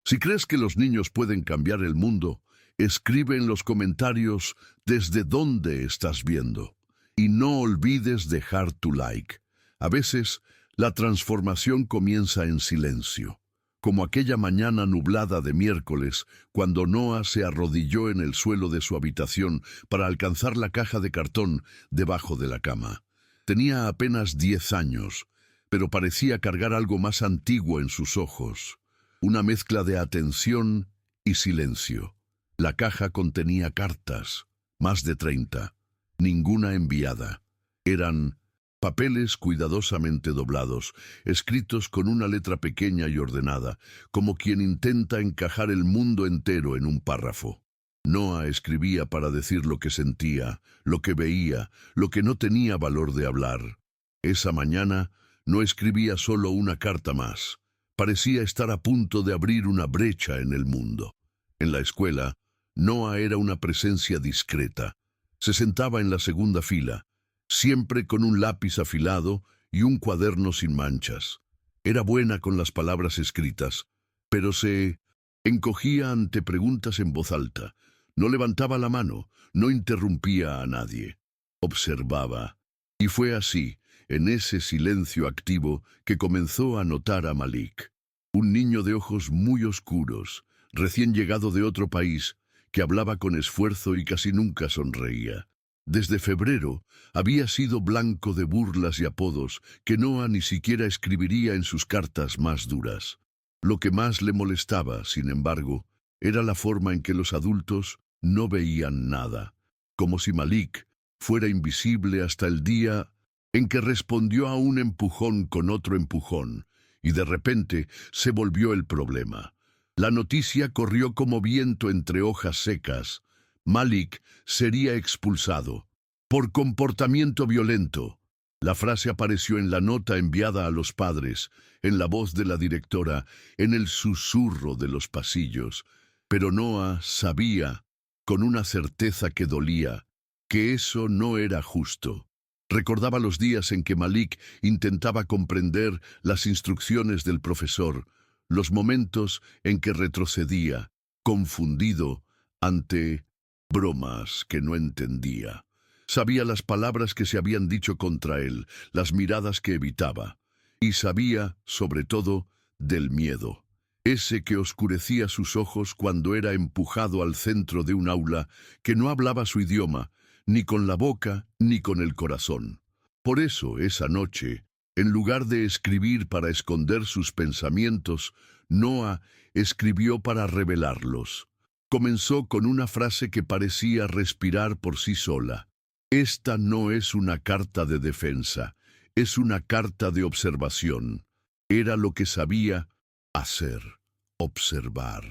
Si crees que los niños pueden cambiar el mundo, escribe en los comentarios desde dónde estás viendo. Y no olvides dejar tu like. A veces, la transformación comienza en silencio, como aquella mañana nublada de miércoles, cuando Noah se arrodilló en el suelo de su habitación para alcanzar la caja de cartón debajo de la cama. Tenía apenas 10 años, pero parecía cargar algo más antiguo en sus ojos, una mezcla de atención y silencio. La caja contenía cartas, más de 30, ninguna enviada. Eran papeles cuidadosamente doblados, escritos con una letra pequeña y ordenada, como quien intenta encajar el mundo entero en un párrafo. Noah escribía para decir lo que sentía, lo que veía, lo que no tenía valor de hablar. Esa mañana no escribía solo una carta más. Parecía estar a punto de abrir una brecha en el mundo. En la escuela, Noah era una presencia discreta. Se sentaba en la segunda fila, siempre con un lápiz afilado y un cuaderno sin manchas. Era buena con las palabras escritas, pero se encogía ante preguntas en voz alta. No levantaba la mano, no interrumpía a nadie. Observaba. Y fue así, en ese silencio activo, que comenzó a notar a Malik. Un niño de ojos muy oscuros, recién llegado de otro país, que hablaba con esfuerzo y casi nunca sonreía. Desde febrero había sido blanco de burlas y apodos que Noah ni siquiera escribiría en sus cartas más duras. Lo que más le molestaba, sin embargo, era la forma en que los adultos no veían nada, como si Malik fuera invisible hasta el día en que respondió a un empujón con otro empujón, y de repente se volvió el problema. La noticia corrió como viento entre hojas secas. Malik sería expulsado por comportamiento violento. La frase apareció en la nota enviada a los padres, en la voz de la directora, en el susurro de los pasillos. Pero Noah sabía, con una certeza que dolía, que eso no era justo. Recordaba los días en que Malik intentaba comprender las instrucciones del profesor, los momentos en que retrocedía, confundido, ante bromas que no entendía. Sabía las palabras que se habían dicho contra él, las miradas que evitaba, y sabía, sobre todo, del miedo, ese que oscurecía sus ojos cuando era empujado al centro de un aula que no hablaba su idioma, ni con la boca ni con el corazón. Por eso, esa noche, en lugar de escribir para esconder sus pensamientos, Noah escribió para revelarlos. Comenzó con una frase que parecía respirar por sí sola. Esta no es una carta de defensa, es una carta de observación. Era lo que sabía hacer, observar.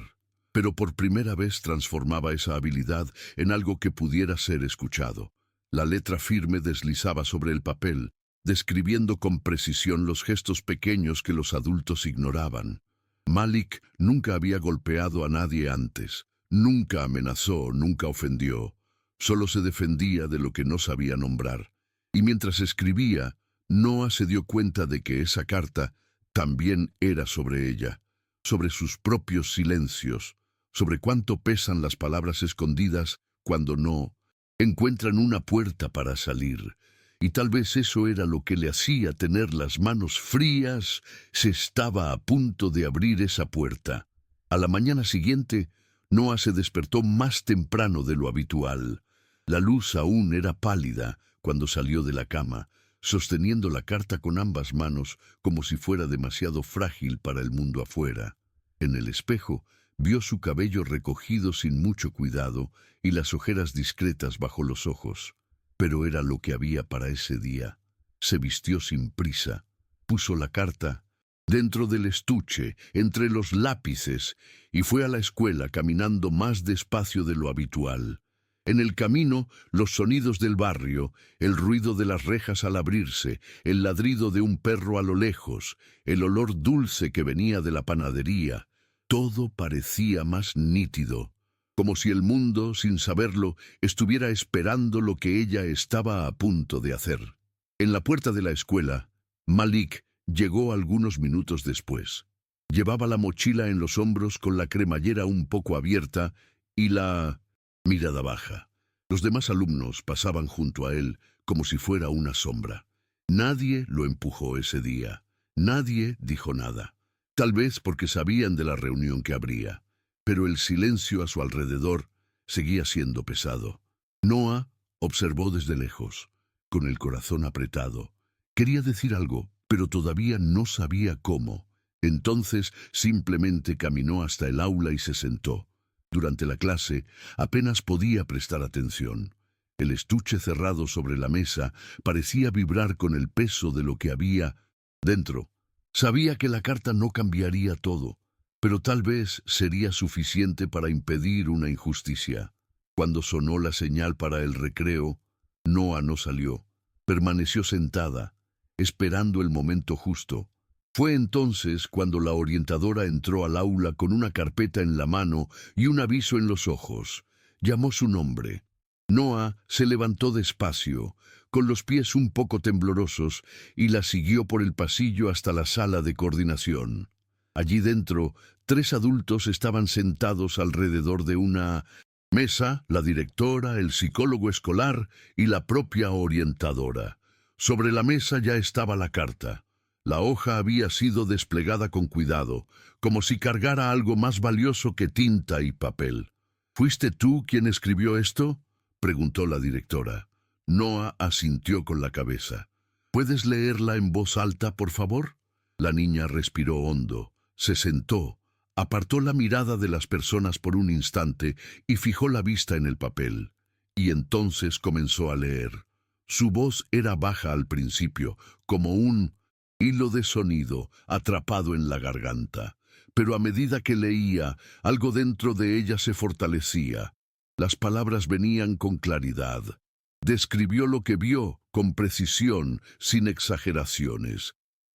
Pero por primera vez transformaba esa habilidad en algo que pudiera ser escuchado. La letra firme deslizaba sobre el papel, describiendo con precisión los gestos pequeños que los adultos ignoraban. Malik nunca había golpeado a nadie antes, nunca amenazó, nunca ofendió, solo se defendía de lo que no sabía nombrar. Y mientras escribía, Noah se dio cuenta de que esa carta también era sobre ella, sobre sus propios silencios, sobre cuánto pesan las palabras escondidas cuando no encuentran una puerta para salir. Y tal vez eso era lo que le hacía tener las manos frías. Se estaba a punto de abrir esa puerta. A la mañana siguiente, Noah se despertó más temprano de lo habitual. La luz aún era pálida cuando salió de la cama, sosteniendo la carta con ambas manos como si fuera demasiado frágil para el mundo afuera. En el espejo, vio su cabello recogido sin mucho cuidado y las ojeras discretas bajo los ojos. Pero era lo que había para ese día. Se vistió sin prisa, puso la carta dentro del estuche, entre los lápices, y fue a la escuela caminando más despacio de lo habitual. En el camino, los sonidos del barrio, el ruido de las rejas al abrirse, el ladrido de un perro a lo lejos, el olor dulce que venía de la panadería, todo parecía más nítido, como si el mundo, sin saberlo, estuviera esperando lo que ella estaba a punto de hacer. En la puerta de la escuela, Malik llegó algunos minutos después. Llevaba la mochila en los hombros con la cremallera un poco abierta y la mirada baja. Los demás alumnos pasaban junto a él como si fuera una sombra. Nadie lo empujó ese día. Nadie dijo nada. Tal vez porque sabían de la reunión que habría. Pero el silencio a su alrededor seguía siendo pesado. Noah observó desde lejos, con el corazón apretado. Quería decir algo, pero todavía no sabía cómo. Entonces simplemente caminó hasta el aula y se sentó. Durante la clase apenas podía prestar atención. El estuche cerrado sobre la mesa parecía vibrar con el peso de lo que había dentro. Sabía que la carta no cambiaría todo, pero tal vez sería suficiente para impedir una injusticia. Cuando sonó la señal para el recreo, Noah no salió. Permaneció sentada, esperando el momento justo. Fue entonces cuando la orientadora entró al aula con una carpeta en la mano y un aviso en los ojos. Llamó su nombre. Noah se levantó despacio, con los pies un poco temblorosos, y la siguió por el pasillo hasta la sala de coordinación. Allí dentro, 3 adultos estaban sentados alrededor de una mesa, la directora, el psicólogo escolar y la propia orientadora. Sobre la mesa ya estaba la carta. La hoja había sido desplegada con cuidado, como si cargara algo más valioso que tinta y papel. ¿Fuiste tú quien escribió esto?, preguntó la directora. Noah asintió con la cabeza. ¿Puedes leerla en voz alta, por favor? La niña respiró hondo, se sentó, apartó la mirada de las personas por un instante y fijó la vista en el papel. Y entonces comenzó a leer. Su voz era baja al principio, como un hilo de sonido atrapado en la garganta. Pero a medida que leía, algo dentro de ella se fortalecía. Las palabras venían con claridad. Describió lo que vio, con precisión, sin exageraciones.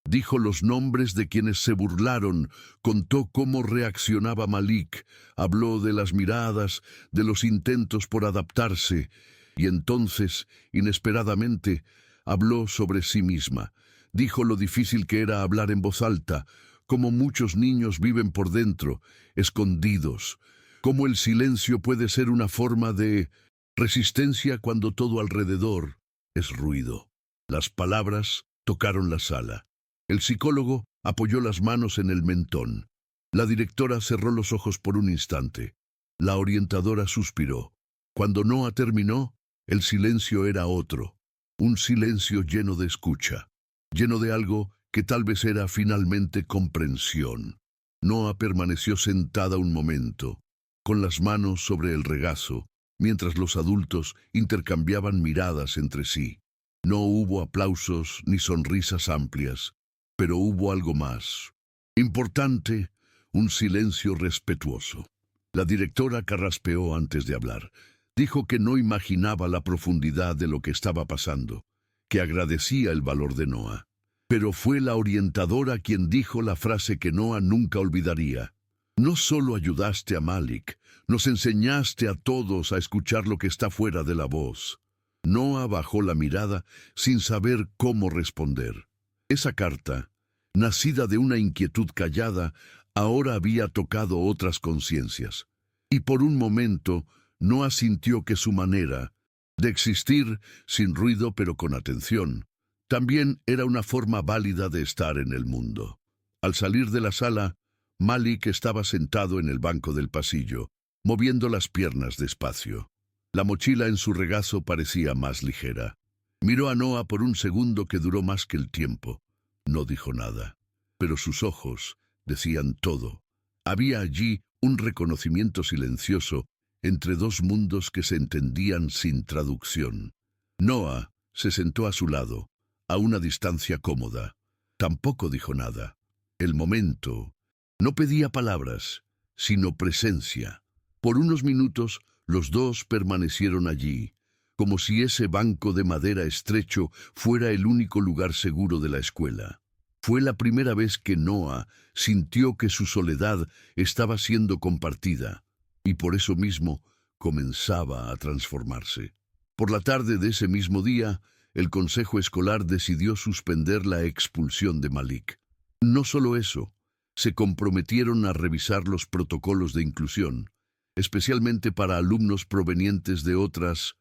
Dijo los nombres de quienes se burlaron, contó cómo reaccionaba Malik, habló de las miradas, de los intentos por adaptarse, y entonces, inesperadamente, habló sobre sí misma. Dijo lo difícil que era hablar en voz alta, cómo muchos niños viven por dentro, escondidos, cómo el silencio puede ser una forma de resistencia cuando todo alrededor es ruido. Las palabras tocaron la sala. El psicólogo apoyó las manos en el mentón. La directora cerró los ojos por un instante. La orientadora suspiró. Cuando Noah terminó, el silencio era otro. Un silencio lleno de escucha, lleno de algo que tal vez era finalmente comprensión. Noah permaneció sentada un momento, con las manos sobre el regazo, mientras los adultos intercambiaban miradas entre sí. No hubo aplausos ni sonrisas amplias, pero hubo algo más importante, un silencio respetuoso. La directora carraspeó antes de hablar. Dijo que no imaginaba la profundidad de lo que estaba pasando, que agradecía el valor de Noah. Pero fue la orientadora quien dijo la frase que Noah nunca olvidaría. No solo ayudaste a Malik, nos enseñaste a todos a escuchar lo que está fuera de la voz. Noah bajó la mirada sin saber cómo responder. Esa carta, nacida de una inquietud callada, ahora había tocado otras conciencias. Y por un momento, Noah sintió que su manera de existir, sin ruido pero con atención, también era una forma válida de estar en el mundo. Al salir de la sala, Malik estaba sentado en el banco del pasillo, moviendo las piernas despacio. La mochila en su regazo parecía más ligera. Miró a Noah por un segundo que duró más que el tiempo. No dijo nada, pero sus ojos decían todo. Había allí un reconocimiento silencioso entre 2 mundos que se entendían sin traducción. Noah se sentó a su lado, a una distancia cómoda. Tampoco dijo nada. El momento no pedía palabras, sino presencia. Por unos minutos, los dos permanecieron allí, como si ese banco de madera estrecho fuera el único lugar seguro de la escuela. Fue la primera vez que Noah sintió que su soledad estaba siendo compartida, y por eso mismo comenzaba a transformarse. Por la tarde de ese mismo día, el consejo escolar decidió suspender la expulsión de Malik. No solo eso, se comprometieron a revisar los protocolos de inclusión, especialmente para alumnos provenientes de otras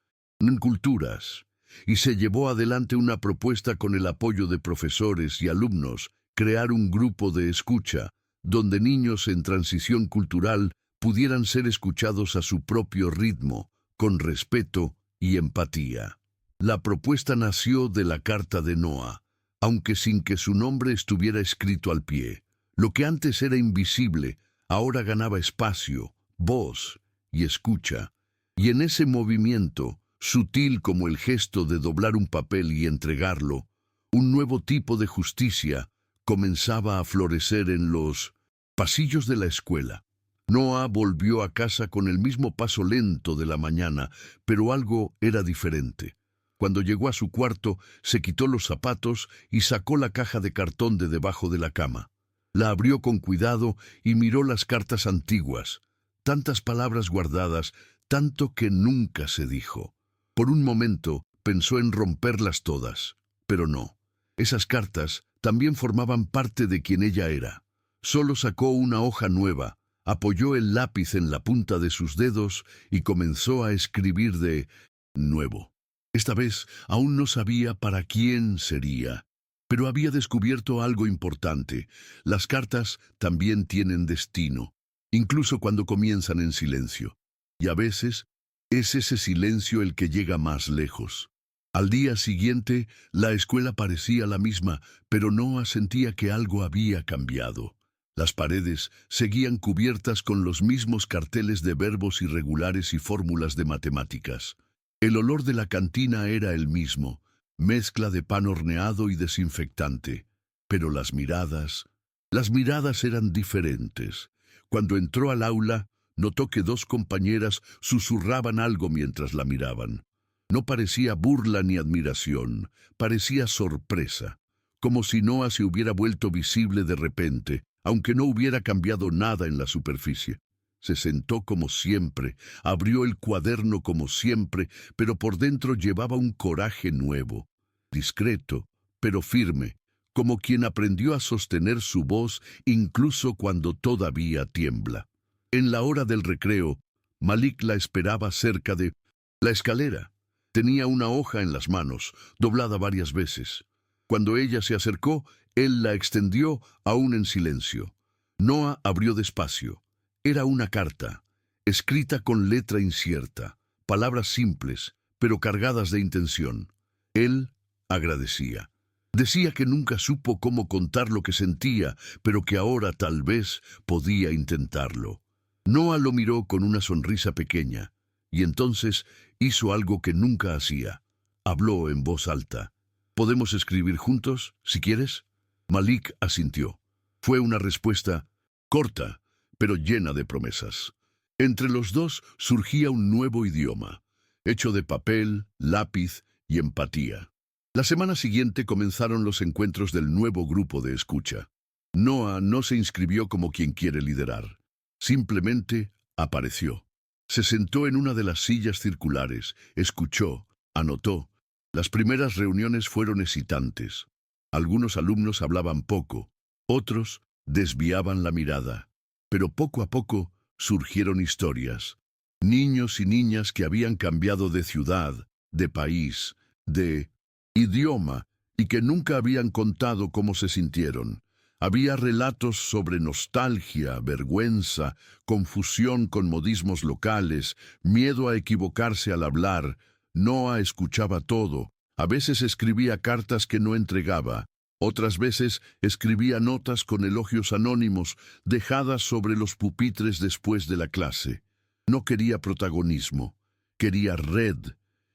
culturas, y se llevó adelante una propuesta con el apoyo de profesores y alumnos, crear un grupo de escucha, donde niños en transición cultural pudieran ser escuchados a su propio ritmo, con respeto y empatía. La propuesta nació de la carta de Noah, aunque sin que su nombre estuviera escrito al pie. Lo que antes era invisible, ahora ganaba espacio, voz y escucha. Y en ese movimiento, sutil como el gesto de doblar un papel y entregarlo, un nuevo tipo de justicia comenzaba a florecer en los pasillos de la escuela. Noah volvió a casa con el mismo paso lento de la mañana, pero algo era diferente. Cuando llegó a su cuarto, se quitó los zapatos y sacó la caja de cartón de debajo de la cama. La abrió con cuidado y miró las cartas antiguas. Tantas palabras guardadas, tanto que nunca se dijo. Por un momento pensó en romperlas todas, pero no. Esas cartas también formaban parte de quien ella era. Solo sacó una hoja nueva, apoyó el lápiz en la punta de sus dedos y comenzó a escribir de nuevo. Esta vez aún no sabía para quién sería, pero había descubierto algo importante. Las cartas también tienen destino, incluso cuando comienzan en silencio. Y a veces es ese silencio el que llega más lejos. Al día siguiente, la escuela parecía la misma, pero Noah sentía que algo había cambiado. Las paredes seguían cubiertas con los mismos carteles de verbos irregulares y fórmulas de matemáticas. El olor de la cantina era el mismo, mezcla de pan horneado y desinfectante. Pero las miradas eran diferentes. Cuando entró al aula, notó que dos compañeras susurraban algo mientras la miraban. No parecía burla ni admiración, parecía sorpresa, como si Noah se hubiera vuelto visible de repente, aunque no hubiera cambiado nada en la superficie. Se sentó como siempre, abrió el cuaderno como siempre, pero por dentro llevaba un coraje nuevo, discreto, pero firme, como quien aprendió a sostener su voz incluso cuando todavía tiembla. En la hora del recreo, Malik la esperaba cerca de la escalera. Tenía una hoja en las manos, doblada varias veces. Cuando ella se acercó, él la extendió, aún en silencio. Noah abrió despacio. Era una carta, escrita con letra incierta, palabras simples, pero cargadas de intención. Él agradecía. Decía que nunca supo cómo contar lo que sentía, pero que ahora tal vez podía intentarlo. Noah lo miró con una sonrisa pequeña, y entonces hizo algo que nunca hacía. Habló en voz alta. ¿Podemos escribir juntos, si quieres? Malik asintió. Fue una respuesta corta, pero llena de promesas. Entre los dos surgía un nuevo idioma, hecho de papel, lápiz y empatía. La semana siguiente comenzaron los encuentros del nuevo grupo de escucha. Noah no se inscribió como quien quiere liderar. Simplemente apareció. Se sentó en una de las sillas circulares, escuchó, anotó. Las primeras reuniones fueron excitantes. Algunos alumnos hablaban poco, otros desviaban la mirada. Pero poco a poco surgieron historias. Niños y niñas que habían cambiado de ciudad, de país, de idioma, y que nunca habían contado cómo se sintieron. Había relatos sobre nostalgia, vergüenza, confusión con modismos locales, miedo a equivocarse al hablar. Noah escuchaba todo. A veces escribía cartas que no entregaba. Otras veces escribía notas con elogios anónimos dejadas sobre los pupitres después de la clase. No quería protagonismo, quería red,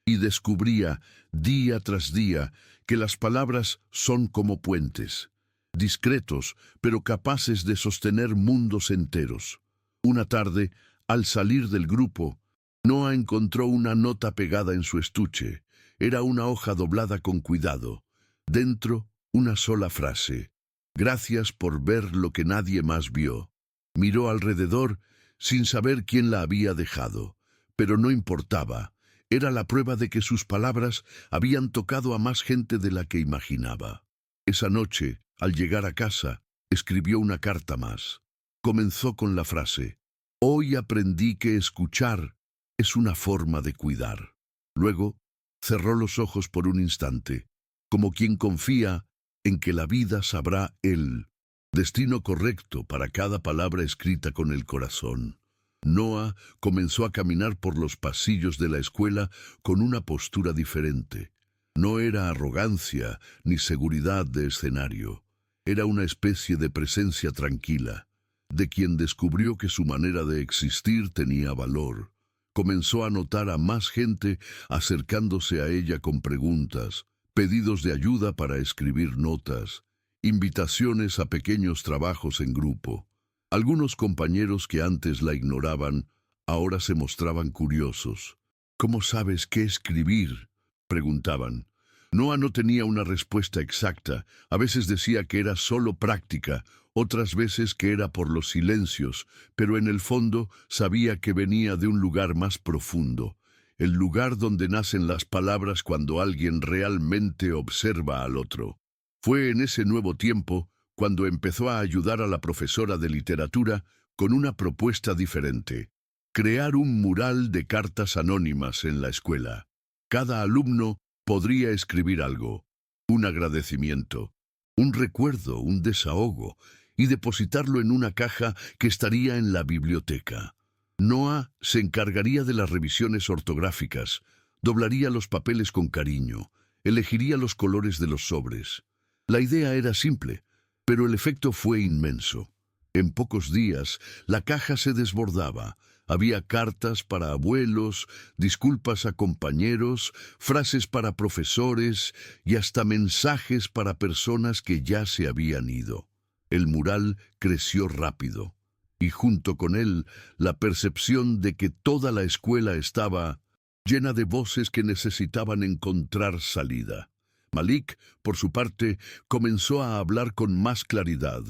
y descubría, día tras día, que las palabras son como puentes, discretos, pero capaces de sostener mundos enteros. Una tarde, al salir del grupo, Noah encontró una nota pegada en su estuche. Era una hoja doblada con cuidado. Dentro, una sola frase. Gracias por ver lo que nadie más vio. Miró alrededor sin saber quién la había dejado, pero no importaba. Era la prueba de que sus palabras habían tocado a más gente de la que imaginaba. Esa noche, al llegar a casa, Escribió una carta más. Comenzó con la frase: «Hoy aprendí que escuchar es una forma de cuidar». Luego, cerró los ojos por un instante, como quien confía en que la vida sabrá el destino correcto para cada palabra escrita con el corazón. Noah comenzó a caminar por los pasillos de la escuela con una postura diferente. No era arrogancia ni seguridad de escenario. Era una especie de presencia tranquila, de quien descubrió que su manera de existir tenía valor. Comenzó a notar a más gente acercándose a ella con preguntas, pedidos de ayuda para escribir notas, invitaciones a pequeños trabajos en grupo. Algunos compañeros que antes la ignoraban, ahora se mostraban curiosos. «¿Cómo sabes qué escribir?», preguntaban. Noah no tenía una respuesta exacta. A veces decía que era solo práctica, otras veces que era por los silencios, pero en el fondo sabía que venía de un lugar más profundo, el lugar donde nacen las palabras cuando alguien realmente observa al otro. Fue en ese nuevo tiempo cuando empezó a ayudar a la profesora de literatura con una propuesta diferente: crear un mural de cartas anónimas en la escuela. Cada alumno podría escribir algo, un agradecimiento, un recuerdo, un desahogo, y depositarlo en una caja que estaría en la biblioteca. Noah se encargaría de las revisiones ortográficas, doblaría los papeles con cariño, elegiría los colores de los sobres. La idea era simple, pero el efecto fue inmenso. En pocos días, la caja se desbordaba. Había cartas para abuelos, disculpas a compañeros, frases para profesores y hasta mensajes para personas que ya se habían ido. El mural creció rápido, y junto con él, la percepción de que toda la escuela estaba llena de voces que necesitaban encontrar salida. Malik, por su parte, comenzó a hablar con más claridad.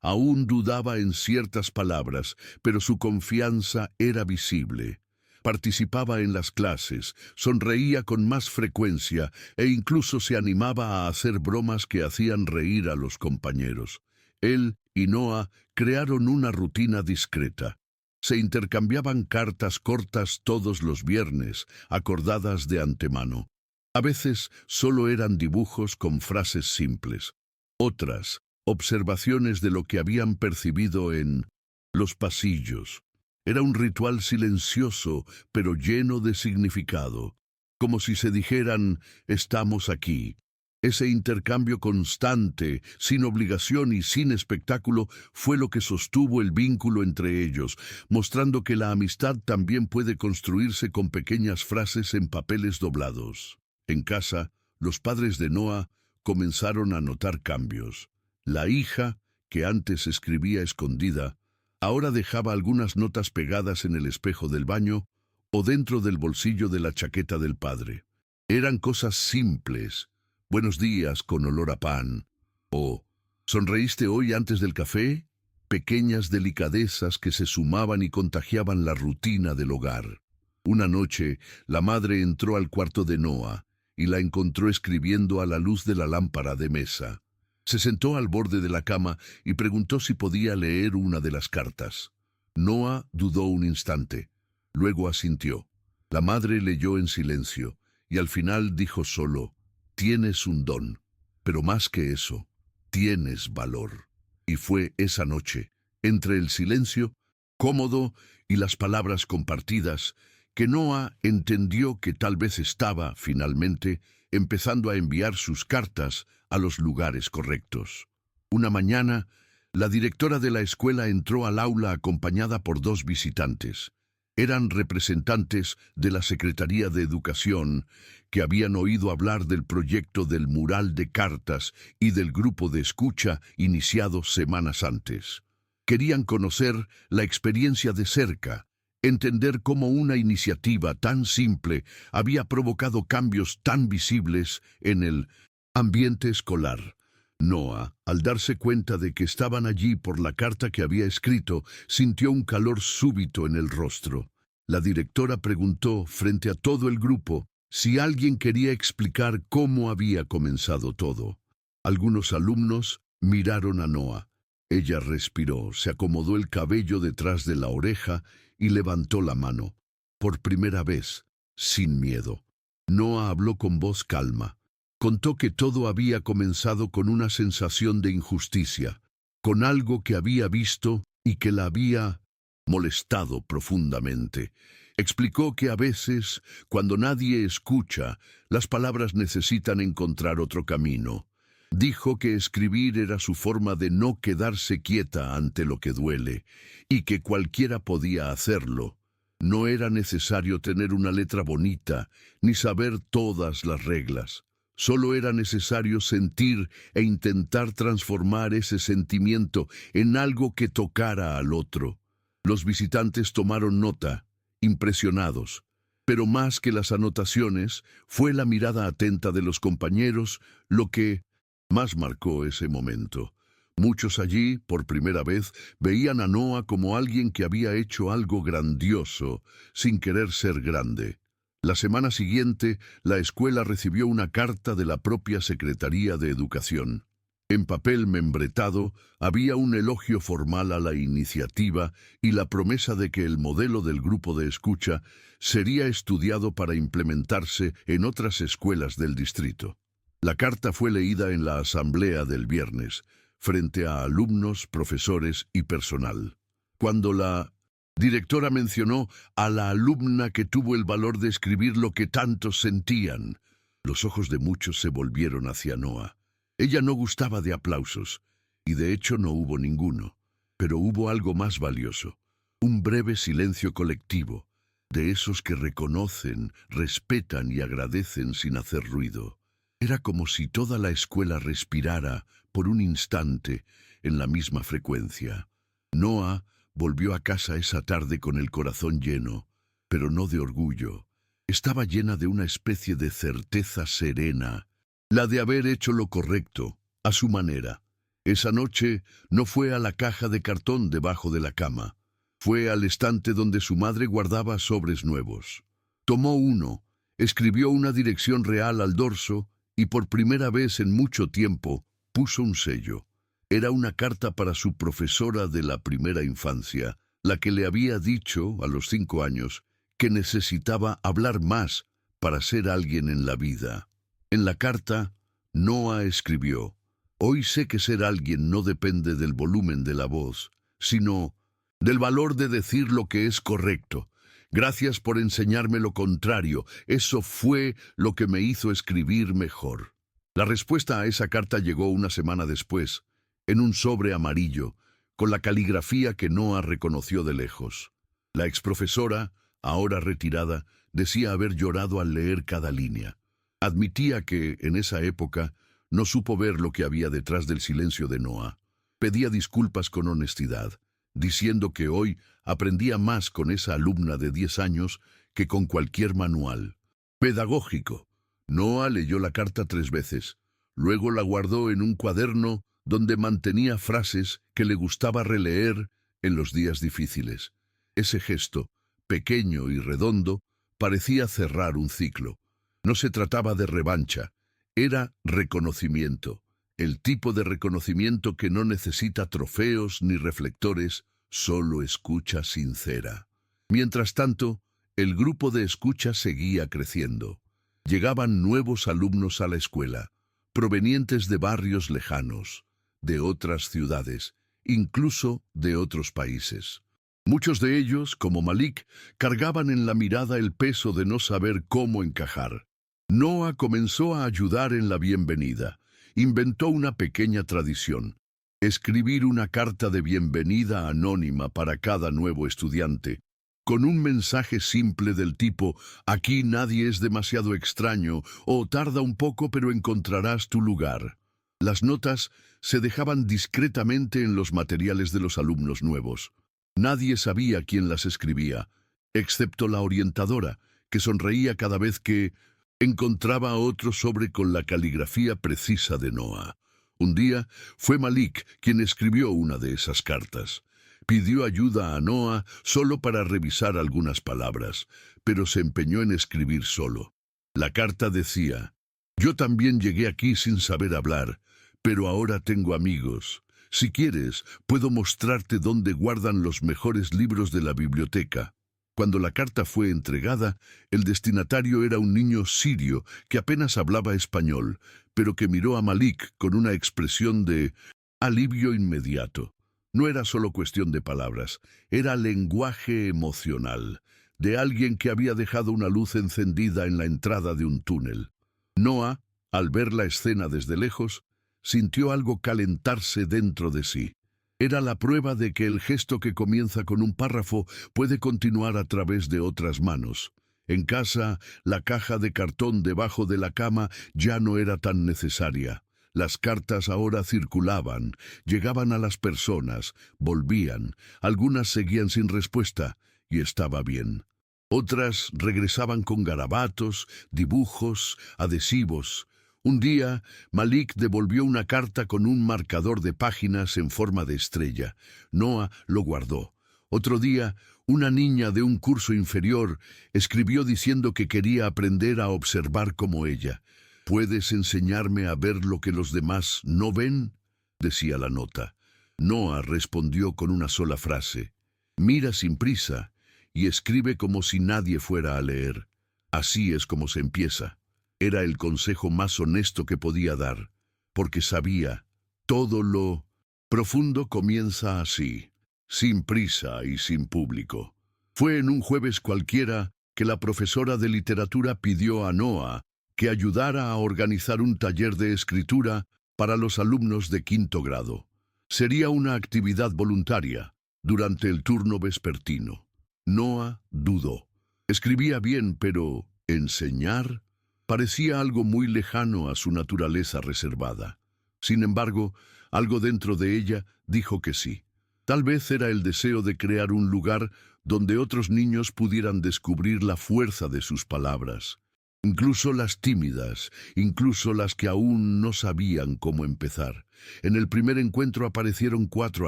Aún dudaba en ciertas palabras, pero su confianza era visible. Participaba en las clases, sonreía con más frecuencia e incluso se animaba a hacer bromas que hacían reír a los compañeros. Él y Noah crearon una rutina discreta. Se intercambiaban cartas cortas todos los viernes, acordadas de antemano. A veces solo eran dibujos con frases simples. Otras, observaciones de lo que habían percibido en los pasillos. Era un ritual silencioso, pero lleno de significado, como si se dijeran: «estamos aquí». Ese intercambio constante, sin obligación y sin espectáculo, fue lo que sostuvo el vínculo entre ellos, mostrando que la amistad también puede construirse con pequeñas frases en papeles doblados. En casa, los padres de Noah comenzaron a notar cambios. La hija, que antes escribía escondida, ahora dejaba algunas notas pegadas en el espejo del baño o dentro del bolsillo de la chaqueta del padre. Eran cosas simples: «buenos días con olor a pan», o «¿sonreíste hoy antes del café?». Pequeñas delicadezas que se sumaban y contagiaban la rutina del hogar. Una noche, la madre entró al cuarto de Noah y la encontró escribiendo a la luz de la lámpara de mesa. Se sentó al borde de la cama y preguntó si podía leer una de las cartas. Noah dudó un instante, luego asintió. La madre leyó en silencio y al final dijo solo: «tienes un don, pero más que eso, tienes valor». Y fue esa noche, entre el silencio cómodo y las palabras compartidas, que Noah entendió que tal vez estaba, finalmente, empezando a enviar sus cartas a los lugares correctos. Una mañana, la directora de la escuela entró al aula acompañada por 2 visitantes. Eran representantes de la Secretaría de Educación, que habían oído hablar del proyecto del mural de cartas y del grupo de escucha iniciado semanas antes. Querían conocer la experiencia de cerca, entender cómo una iniciativa tan simple había provocado cambios tan visibles en el ambiente escolar. Noah, al darse cuenta de que estaban allí por la carta que había escrito, sintió un calor súbito en el rostro. La directora preguntó, frente a todo el grupo, si alguien quería explicar cómo había comenzado todo. Algunos alumnos miraron a Noah, Ella respiró, se acomodó el cabello detrás de la oreja y levantó la mano. Por primera vez, sin miedo. Noah habló con voz calma. Contó que todo había comenzado con una sensación de injusticia, con algo que había visto y que la había molestado profundamente. Explicó que a veces, cuando nadie escucha, las palabras necesitan encontrar otro camino. Dijo que escribir era su forma de no quedarse quieta ante lo que duele, y que cualquiera podía hacerlo. No era necesario tener una letra bonita, ni saber todas las reglas. Solo era necesario sentir e intentar transformar ese sentimiento en algo que tocara al otro. Los visitantes tomaron nota, impresionados. Pero más que las anotaciones, fue la mirada atenta de los compañeros lo que más marcó ese momento. Muchos allí, por primera vez, veían a Noah como alguien que había hecho algo grandioso, sin querer ser grande. La semana siguiente, la escuela recibió una carta de la propia Secretaría de Educación. En papel membretado había un elogio formal a la iniciativa y la promesa de que el modelo del grupo de escucha sería estudiado para implementarse en otras escuelas del distrito. La carta fue leída en la asamblea del viernes, frente a alumnos, profesores y personal. Cuando la directora mencionó a la alumna que tuvo el valor de escribir lo que tantos sentían, los ojos de muchos se volvieron hacia Noah. Ella no gustaba de aplausos, y de hecho no hubo ninguno, pero hubo algo más valioso, un breve silencio colectivo, de esos que reconocen, respetan y agradecen sin hacer ruido. Era como si toda la escuela respirara, por un instante, en la misma frecuencia. Noah volvió a casa esa tarde con el corazón lleno, pero no de orgullo. Estaba llena de una especie de certeza serena, la de haber hecho lo correcto, a su manera. Esa noche no fue a la caja de cartón debajo de la cama. Fue al estante donde su madre guardaba sobres nuevos. Tomó uno, escribió una dirección real al dorso y por primera vez en mucho tiempo puso un sello. Era una carta para su profesora de la primera infancia, la que le había dicho, a los 5 años, que necesitaba hablar más para ser alguien en la vida. En la carta, Noah escribió: «Hoy sé que ser alguien no depende del volumen de la voz, sino del valor de decir lo que es correcto. Gracias por enseñarme lo contrario. Eso fue lo que me hizo escribir mejor». La respuesta a esa carta llegó una semana después, en un sobre amarillo, con la caligrafía que Noah reconoció de lejos. La exprofesora, ahora retirada, decía haber llorado al leer cada línea. Admitía que, en esa época, no supo ver lo que había detrás del silencio de Noah. Pedía disculpas con honestidad, diciendo que hoy aprendía más con esa alumna de 10 años que con cualquier manual pedagógico. Noah leyó la carta 3 veces, luego la guardó en un cuaderno donde mantenía frases que le gustaba releer en los días difíciles. Ese gesto, pequeño y redondo, parecía cerrar un ciclo. No se trataba de revancha, era reconocimiento, el tipo de reconocimiento que no necesita trofeos ni reflectores, solo escucha sincera. Mientras tanto, el grupo de escucha seguía creciendo. Llegaban nuevos alumnos a la escuela, provenientes de barrios lejanos, de otras ciudades, incluso de otros países. Muchos de ellos, como Malik, cargaban en la mirada el peso de no saber cómo encajar. Noah comenzó a ayudar en la bienvenida. Inventó una pequeña tradición: escribir una carta de bienvenida anónima para cada nuevo estudiante, con un mensaje simple del tipo: «Aquí nadie es demasiado extraño» o «Tarda un poco pero encontrarás tu lugar». Las notas se dejaban discretamente en los materiales de los alumnos nuevos. Nadie sabía quién las escribía, excepto la orientadora, que sonreía cada vez que encontraba otro sobre con la caligrafía precisa de Noah. Un día fue Malik quien escribió una de esas cartas. Pidió ayuda a Noah solo para revisar algunas palabras, pero se empeñó en escribir solo. La carta decía: «Yo también llegué aquí sin saber hablar, pero ahora tengo amigos. Si quieres, puedo mostrarte dónde guardan los mejores libros de la biblioteca. Cuando la carta fue entregada, el destinatario era un niño sirio que apenas hablaba español, pero que miró a Malik con una expresión de alivio inmediato. No era solo cuestión de palabras, era lenguaje emocional, de alguien que había dejado una luz encendida en la entrada de un túnel. Noah, al ver la escena desde lejos, sintió algo calentarse dentro de sí. Era la prueba de que el gesto que comienza con un párrafo puede continuar a través de otras manos. En casa, la caja de cartón debajo de la cama ya no era tan necesaria. Las cartas ahora circulaban, llegaban a las personas, volvían, algunas seguían sin respuesta, y estaba bien. Otras regresaban con garabatos, dibujos, adhesivos. Un día, Malik devolvió una carta con un marcador de páginas en forma de estrella. Noah lo guardó. Otro día, una niña de un curso inferior escribió diciendo que quería aprender a observar como ella. ¿Puedes enseñarme a ver lo que los demás no ven?, decía la nota. Noah respondió con una sola frase. Mira sin prisa y escribe como si nadie fuera a leer. Así es como se empieza. Era el consejo más honesto que podía dar, porque sabía, todo lo profundo comienza así, sin prisa y sin público. Fue en un jueves cualquiera que la profesora de literatura pidió a Noah que ayudara a organizar un taller de escritura para los alumnos de 5º grado. Sería una actividad voluntaria durante el turno vespertino. Noah dudó. Escribía bien, pero ¿enseñar? Parecía algo muy lejano a su naturaleza reservada. Sin embargo, algo dentro de ella dijo que sí. Tal vez era el deseo de crear un lugar donde otros niños pudieran descubrir la fuerza de sus palabras. Incluso las tímidas, incluso las que aún no sabían cómo empezar. En el primer encuentro aparecieron 4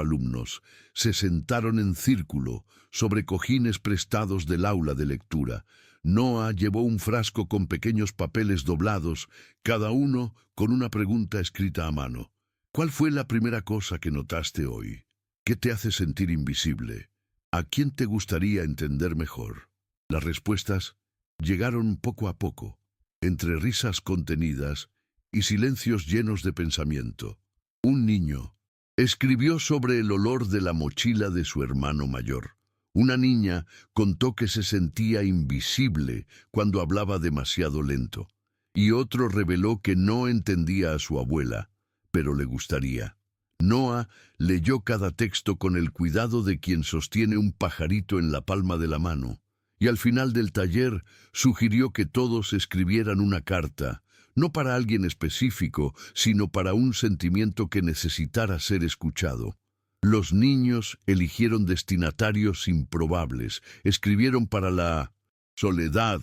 alumnos. Se sentaron en círculo, sobre cojines prestados del aula de lectura. Noah llevó un frasco con pequeños papeles doblados, cada uno con una pregunta escrita a mano. ¿Cuál fue la primera cosa que notaste hoy? ¿Qué te hace sentir invisible? ¿A quién te gustaría entender mejor? Las respuestas llegaron poco a poco, entre risas contenidas y silencios llenos de pensamiento. Un niño escribió sobre el olor de la mochila de su hermano mayor. Una niña contó que se sentía invisible cuando hablaba demasiado lento. Y otro reveló que no entendía a su abuela, pero le gustaría. Noah leyó cada texto con el cuidado de quien sostiene un pajarito en la palma de la mano. Y al final del taller sugirió que todos escribieran una carta, no para alguien específico, sino para un sentimiento que necesitara ser escuchado. Los niños eligieron destinatarios improbables, escribieron para la soledad,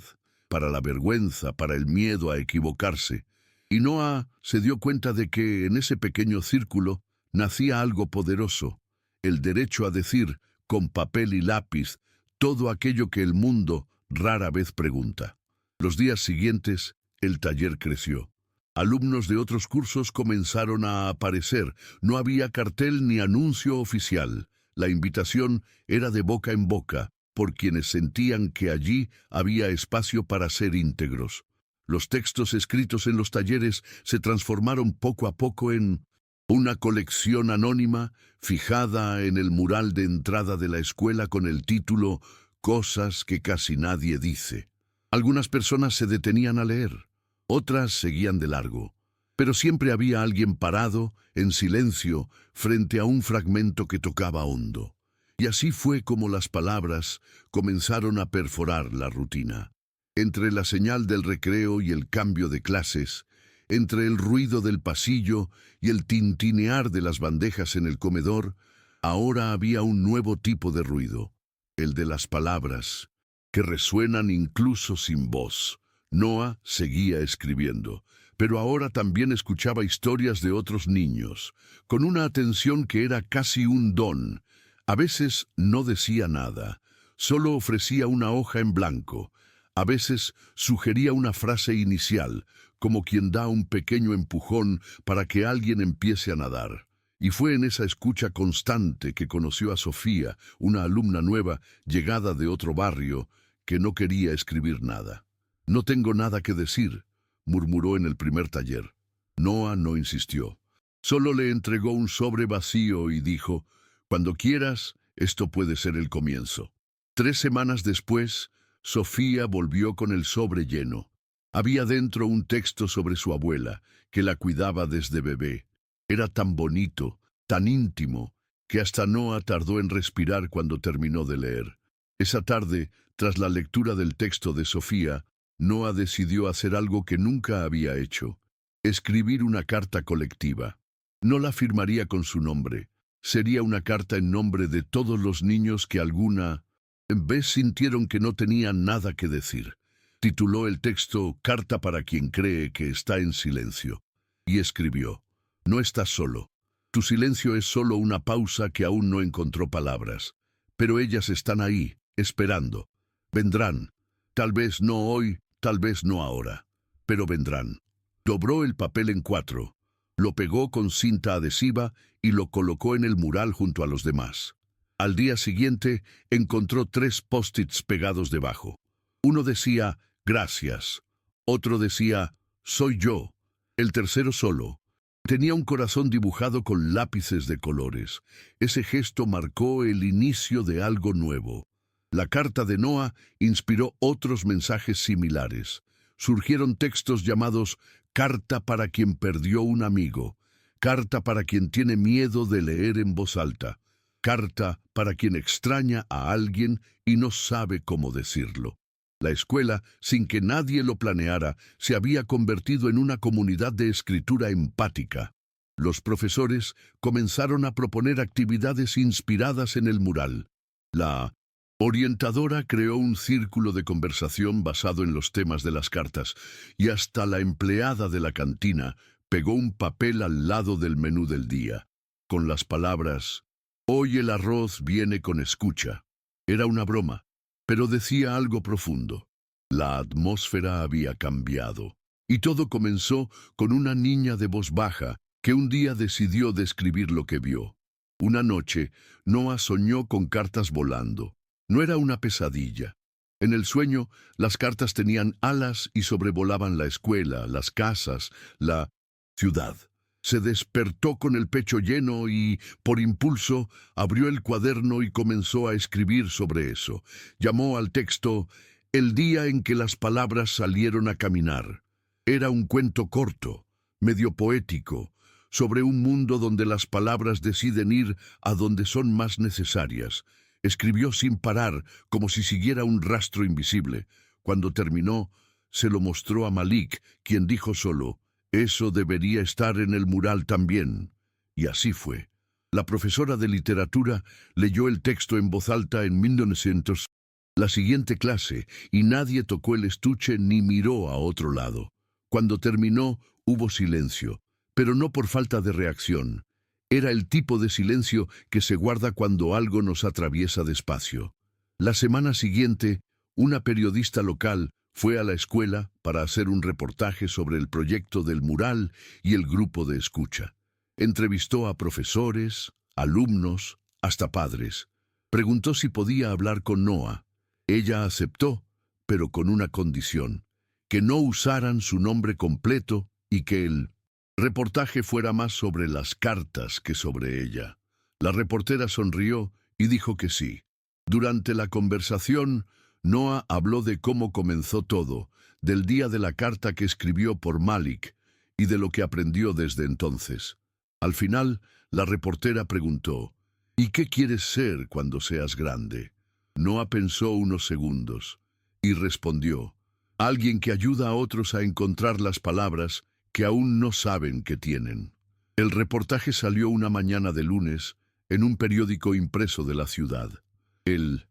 para la vergüenza, para el miedo a equivocarse. Y Noah se dio cuenta de que en ese pequeño círculo nacía algo poderoso, el derecho a decir, con papel y lápiz, todo aquello que el mundo rara vez pregunta. Los días siguientes, el taller creció. Alumnos de otros cursos comenzaron a aparecer. No había cartel ni anuncio oficial. La invitación era de boca en boca, por quienes sentían que allí había espacio para ser íntegros. Los textos escritos en los talleres se transformaron poco a poco en una colección anónima fijada en el mural de entrada de la escuela con el título Cosas que casi nadie dice. Algunas personas se detenían a leer, otras seguían de largo, pero siempre había alguien parado, en silencio, frente a un fragmento que tocaba hondo. Y así fue como las palabras comenzaron a perforar la rutina. Entre la señal del recreo y el cambio de clases, entre el ruido del pasillo y el tintinear de las bandejas en el comedor, ahora había un nuevo tipo de ruido, el de las palabras, que resuenan incluso sin voz. Noah seguía escribiendo, pero ahora también escuchaba historias de otros niños, con una atención que era casi un don. A veces no decía nada, solo ofrecía una hoja en blanco. A veces sugería una frase inicial, como quien da un pequeño empujón para que alguien empiece a nadar. Y fue en esa escucha constante que conoció a Sofía, una alumna nueva, llegada de otro barrio, que no quería escribir nada. «No tengo nada que decir», murmuró en el primer taller. Noah no insistió. Solo le entregó un sobre vacío y dijo: «Cuando quieras, esto puede ser el comienzo». 3 semanas después, Sofía volvió con el sobre lleno. Había dentro un texto sobre su abuela, que la cuidaba desde bebé. Era tan bonito, tan íntimo, que hasta Noah tardó en respirar cuando terminó de leer. Esa tarde, tras la lectura del texto de Sofía, Noah decidió hacer algo que nunca había hecho: escribir una carta colectiva. No la firmaría con su nombre. Sería una carta en nombre de todos los niños que alguna vez sintieron que no tenían nada que decir. Tituló el texto «Carta para quien cree que está en silencio». Y escribió: «No estás solo. Tu silencio es solo una pausa que aún no encontró palabras. Pero ellas están ahí, esperando. Vendrán. Tal vez no hoy, tal vez no ahora. Pero vendrán». Dobró el papel en 4, lo pegó con cinta adhesiva y lo colocó en el mural junto a los demás. Al día siguiente, encontró 3 post-its pegados debajo. Uno decía: «Gracias». Otro decía: «Soy yo». El tercero solo. Tenía un corazón dibujado con lápices de colores. Ese gesto marcó el inicio de algo nuevo. La carta de Noah inspiró otros mensajes similares. Surgieron textos llamados «Carta para quien perdió un amigo», «Carta para quien tiene miedo de leer en voz alta», «Carta para quien extraña a alguien y no sabe cómo decirlo». La escuela, sin que nadie lo planeara, se había convertido en una comunidad de escritura empática. Los profesores comenzaron a proponer actividades inspiradas en el mural. La orientadora creó un círculo de conversación basado en los temas de las cartas, y hasta la empleada de la cantina pegó un papel al lado del menú del día, con las palabras: «Hoy el arroz viene con escucha». Era una broma, pero decía algo profundo. La atmósfera había cambiado, y todo comenzó con una niña de voz baja que un día decidió describir lo que vio. Una noche, Noah soñó con cartas volando. No era una pesadilla. En el sueño, las cartas tenían alas y sobrevolaban la escuela, las casas, la ciudad. Se despertó con el pecho lleno y, por impulso, abrió el cuaderno y comenzó a escribir sobre eso. Llamó al texto «El día en que las palabras salieron a caminar». Era un cuento corto, medio poético, sobre un mundo donde las palabras deciden ir a donde son más necesarias. Escribió sin parar, como si siguiera un rastro invisible. Cuando terminó, se lo mostró a Malik, quien dijo solo: «Eso debería estar en el mural también». Y así fue. La profesora de literatura leyó el texto en voz alta en 1900. La siguiente clase, y nadie tocó el estuche ni miró a otro lado. Cuando terminó, hubo silencio, pero no por falta de reacción. Era el tipo de silencio que se guarda cuando algo nos atraviesa despacio. La semana siguiente, una periodista local fue a la escuela para hacer un reportaje sobre el proyecto del mural y el grupo de escucha. Entrevistó a profesores, alumnos, hasta padres. Preguntó si podía hablar con Noah. Ella aceptó, pero con una condición: que no usaran su nombre completo y que el reportaje fuera más sobre las cartas que sobre ella. La reportera sonrió y dijo que sí. Durante la conversación, Noah habló de cómo comenzó todo, del día de la carta que escribió por Malik y de lo que aprendió desde entonces. Al final, la reportera preguntó: «¿Y qué quieres ser cuando seas grande?». Noah pensó unos segundos y respondió: «Alguien que ayuda a otros a encontrar las palabras que aún no saben que tienen». El reportaje salió una mañana de lunes en un periódico impreso de la ciudad. El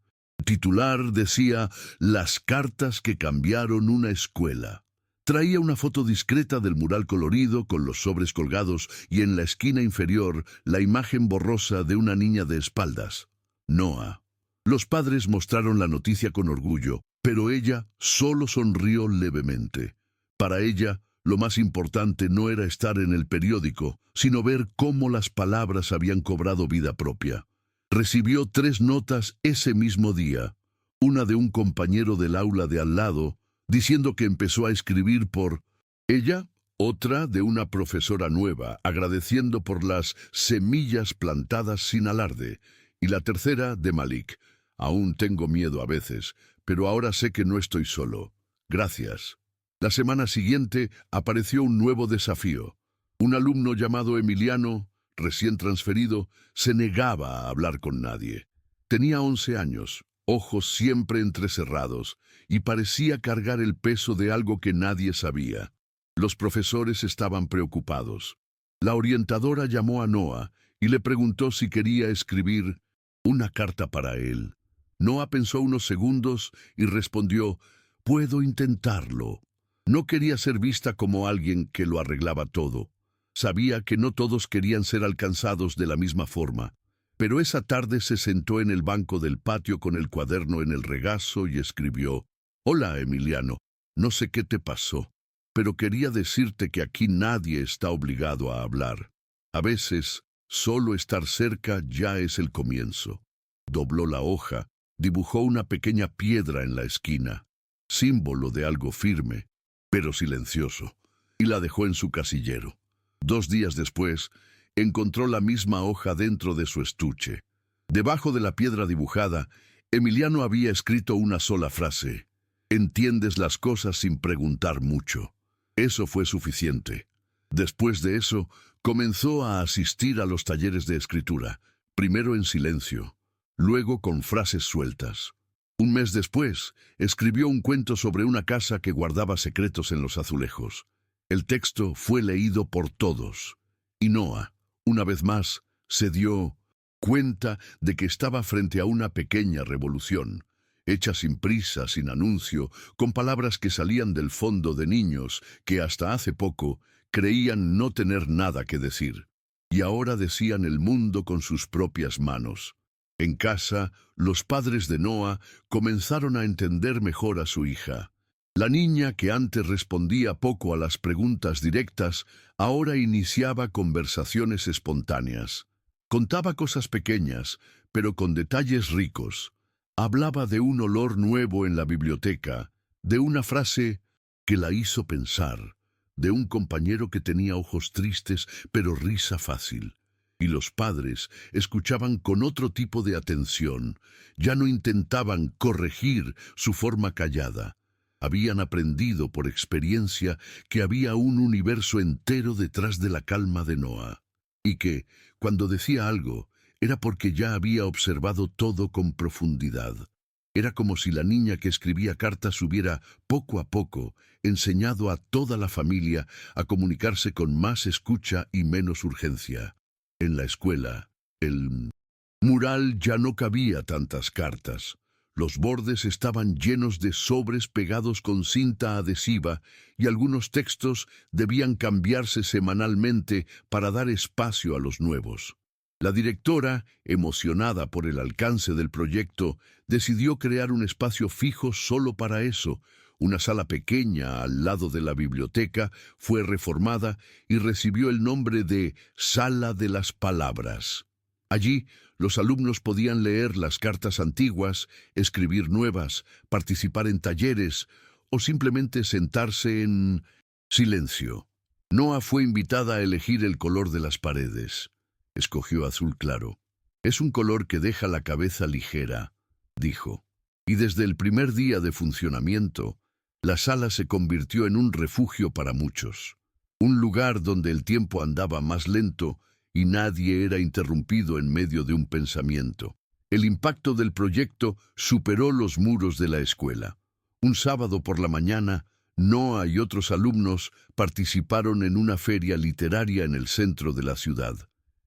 titular decía: «Las cartas que cambiaron una escuela». Traía una foto discreta del mural colorido con los sobres colgados y en la esquina inferior la imagen borrosa de una niña de espaldas. Noah. Los padres mostraron la noticia con orgullo, pero ella solo sonrió levemente. Para ella, Lo más importante no era estar en el periódico, sino ver cómo las palabras habían cobrado vida propia. Recibió 3 notas ese mismo día, una de un compañero del aula de al lado, diciendo que empezó a escribir por ella, otra de una profesora nueva, agradeciendo por las semillas plantadas sin alarde, y la tercera de Malik. Aún tengo miedo a veces, pero ahora sé que no estoy solo. Gracias. La semana siguiente apareció un nuevo desafío. Un alumno llamado Emiliano, recién transferido, se negaba a hablar con nadie. Tenía 11 años, ojos siempre entrecerrados, y parecía cargar el peso de algo que nadie sabía. Los profesores estaban preocupados. La orientadora llamó a Noah y le preguntó si quería escribir una carta para él. Noah pensó unos segundos y respondió: «Puedo intentarlo». No quería ser vista como alguien que lo arreglaba todo. Sabía que no todos querían ser alcanzados de la misma forma. Pero esa tarde se sentó en el banco del patio con el cuaderno en el regazo y escribió: «Hola, Emiliano, no sé qué te pasó, pero quería decirte que aquí nadie está obligado a hablar. A veces, solo estar cerca ya es el comienzo». Dobló la hoja, dibujó una pequeña piedra en la esquina, símbolo de algo firme, pero silencioso, y la dejó en su casillero. 2 días después, encontró la misma hoja dentro de su estuche. Debajo de la piedra dibujada, Emiliano había escrito una sola frase: «Entiendes las cosas sin preguntar mucho». Eso fue suficiente. Después de eso, comenzó a asistir a los talleres de escritura, primero en silencio, luego con frases sueltas. Un mes después, escribió un cuento sobre una casa que guardaba secretos en los azulejos. El texto fue leído por todos, y Noah, una vez más, se dio cuenta de que estaba frente a una pequeña revolución, hecha sin prisa, sin anuncio, con palabras que salían del fondo de niños que hasta hace poco creían no tener nada que decir, y ahora decían el mundo con sus propias manos. En casa, los padres de Noah comenzaron a entender mejor a su hija. La niña, que antes respondía poco a las preguntas directas, ahora iniciaba conversaciones espontáneas. Contaba cosas pequeñas, pero con detalles ricos. Hablaba de un olor nuevo en la biblioteca, de una frase que la hizo pensar, de un compañero que tenía ojos tristes pero risa fácil. Y los padres escuchaban con otro tipo de atención. Ya no intentaban corregir su forma callada. Habían aprendido por experiencia que había un universo entero detrás de la calma de Noah, y que, cuando decía algo, era porque ya había observado todo con profundidad. Era como si la niña que escribía cartas hubiera, poco a poco, enseñado a toda la familia a comunicarse con más escucha y menos urgencia. En la escuela, el mural ya no cabía tantas cartas. Los bordes estaban llenos de sobres pegados con cinta adhesiva y algunos textos debían cambiarse semanalmente para dar espacio a los nuevos. La directora, emocionada por el alcance del proyecto, decidió crear un espacio fijo solo para eso. Una sala pequeña al lado de la biblioteca fue reformada y recibió el nombre de Sala de las Palabras. Allí, los alumnos podían leer las cartas antiguas, escribir nuevas, participar en talleres o simplemente sentarse en silencio. Noah fue invitada a elegir el color de las paredes. Escogió azul claro. «Es un color que deja la cabeza ligera», dijo. Y desde el primer día de funcionamiento, la sala se convirtió en un refugio para muchos. Un lugar donde el tiempo andaba más lento y nadie era interrumpido en medio de un pensamiento. El impacto del proyecto superó los muros de la escuela. Un sábado por la mañana, Noah y otros alumnos participaron en una feria literaria en el centro de la ciudad.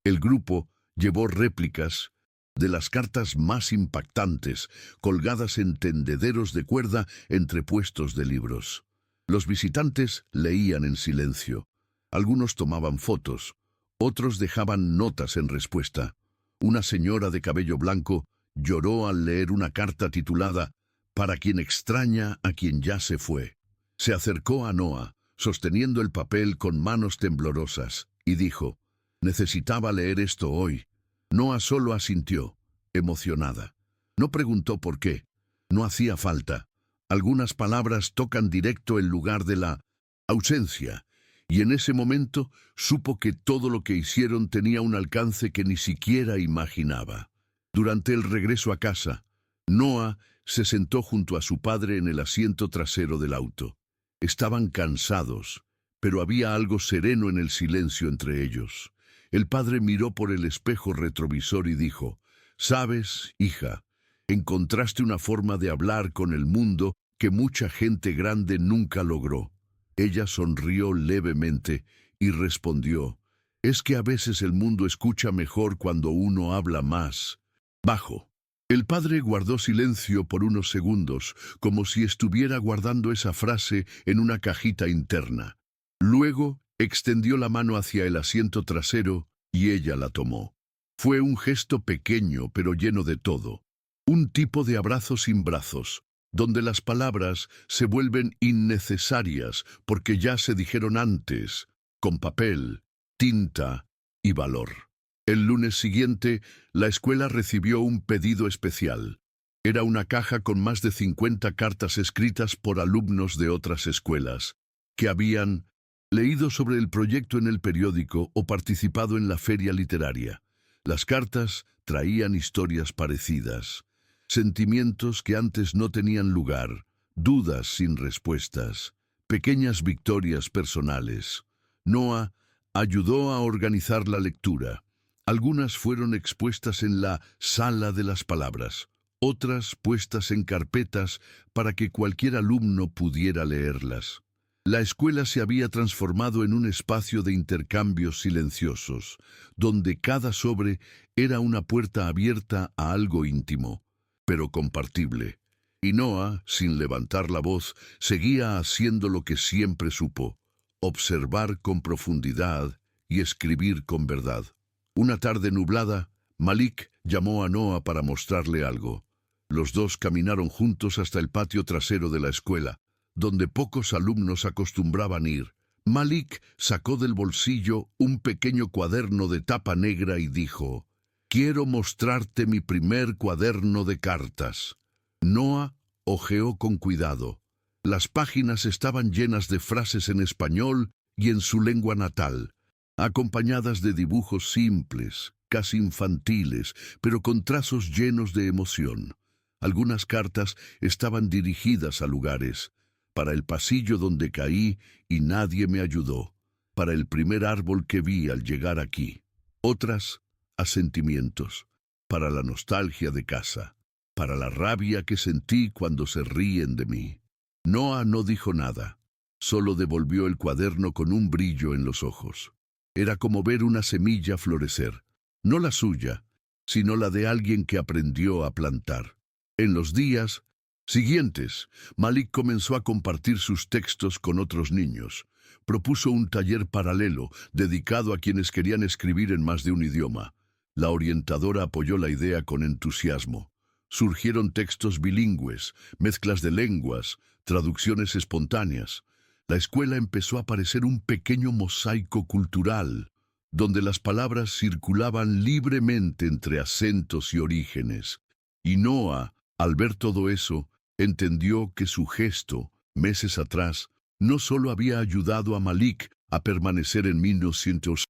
El grupo llevó réplicas de las cartas más impactantes, colgadas en tendederos de cuerda entre puestos de libros. Los visitantes leían en silencio. Algunos tomaban fotos, otros dejaban notas en respuesta. Una señora de cabello blanco lloró al leer una carta titulada «Para quien extraña a quien ya se fue». Se acercó a Noah, sosteniendo el papel con manos temblorosas, y dijo: «Necesitaba leer esto hoy». Noah solo asintió, emocionada. No preguntó por qué. No hacía falta. Algunas palabras tocan directo el lugar de la ausencia, y en ese momento supo que todo lo que hicieron tenía un alcance que ni siquiera imaginaba. Durante el regreso a casa, Noah se sentó junto a su padre en el asiento trasero del auto. Estaban cansados, pero había algo sereno en el silencio entre ellos. El padre miró por el espejo retrovisor y dijo: «Sabes, hija, encontraste una forma de hablar con el mundo que mucha gente grande nunca logró». Ella sonrió levemente y respondió: «Es que a veces el mundo escucha mejor cuando uno habla más bajo». El padre guardó silencio por unos segundos, como si estuviera guardando esa frase en una cajita interna. Luego extendió la mano hacia el asiento trasero y ella la tomó. Fue un gesto pequeño pero lleno de todo. Un tipo de abrazo sin brazos, donde las palabras se vuelven innecesarias porque ya se dijeron antes, con papel, tinta y valor. El lunes siguiente, la escuela recibió un pedido especial. Era una caja con más de 50 cartas escritas por alumnos de otras escuelas, que habían leído sobre el proyecto en el periódico o participado en la feria literaria. Las cartas traían historias parecidas, sentimientos que antes no tenían lugar, dudas sin respuestas, pequeñas victorias personales. Noah ayudó a organizar la lectura. Algunas fueron expuestas en la sala de las palabras, otras puestas en carpetas para que cualquier alumno pudiera leerlas. La escuela se había transformado en un espacio de intercambios silenciosos, donde cada sobre era una puerta abierta a algo íntimo, pero compartible. Y Noah, sin levantar la voz, seguía haciendo lo que siempre supo: observar con profundidad y escribir con verdad. Una tarde nublada, Malik llamó a Noah para mostrarle algo. Los dos caminaron juntos hasta el patio trasero de la escuela, donde pocos alumnos acostumbraban ir. Malik sacó del bolsillo un pequeño cuaderno de tapa negra y dijo: «Quiero mostrarte mi primer cuaderno de cartas». Noah hojeó con cuidado. Las páginas estaban llenas de frases en español y en su lengua natal, acompañadas de dibujos simples, casi infantiles, pero con trazos llenos de emoción. Algunas cartas estaban dirigidas a lugares: para el pasillo donde caí y nadie me ayudó, para el primer árbol que vi al llegar aquí. Otras, a sentimientos, para la nostalgia de casa, para la rabia que sentí cuando se ríen de mí. Noah no dijo nada, solo devolvió el cuaderno con un brillo en los ojos. Era como ver una semilla florecer, no la suya, sino la de alguien que aprendió a plantar. En los días siguientes, Malik comenzó a compartir sus textos con otros niños. Propuso un taller paralelo dedicado a quienes querían escribir en más de un idioma. La orientadora apoyó la idea con entusiasmo. Surgieron textos bilingües, mezclas de lenguas, traducciones espontáneas. La escuela empezó a parecer un pequeño mosaico cultural, donde las palabras circulaban libremente entre acentos y orígenes. Y Noah, al ver todo eso, entendió que su gesto, meses atrás, no solo había ayudado a Malik a permanecer en 1900.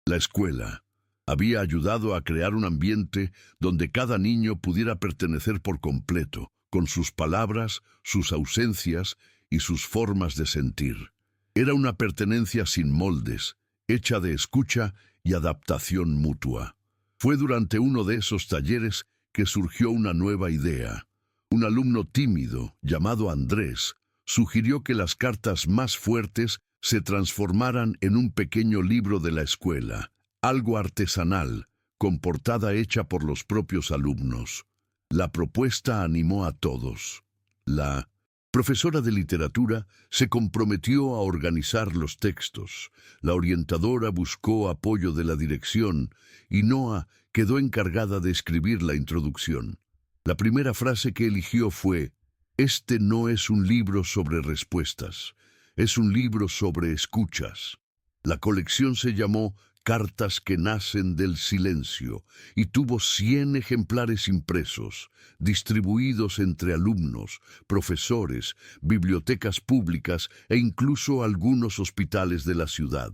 La escuela había ayudado a crear un ambiente donde cada niño pudiera pertenecer por completo, con sus palabras, sus ausencias y sus formas de sentir. Era una pertenencia sin moldes, hecha de escucha y adaptación mutua. Fue durante uno de esos talleres que surgió una nueva idea. Un alumno tímido, llamado Andrés, sugirió que las cartas más fuertes se transformaran en un pequeño libro de la escuela, algo artesanal, con portada hecha por los propios alumnos. La propuesta animó a todos. La profesora de literatura se comprometió a organizar los textos. La orientadora buscó apoyo de la dirección y Noah quedó encargada de escribir la introducción. La primera frase que eligió fue: «Este no es un libro sobre respuestas, Es un libro sobre escuchas. La colección se llamó Cartas que nacen del silencio y tuvo 100 ejemplares impresos, distribuidos entre alumnos, profesores, bibliotecas públicas e incluso algunos hospitales de la ciudad.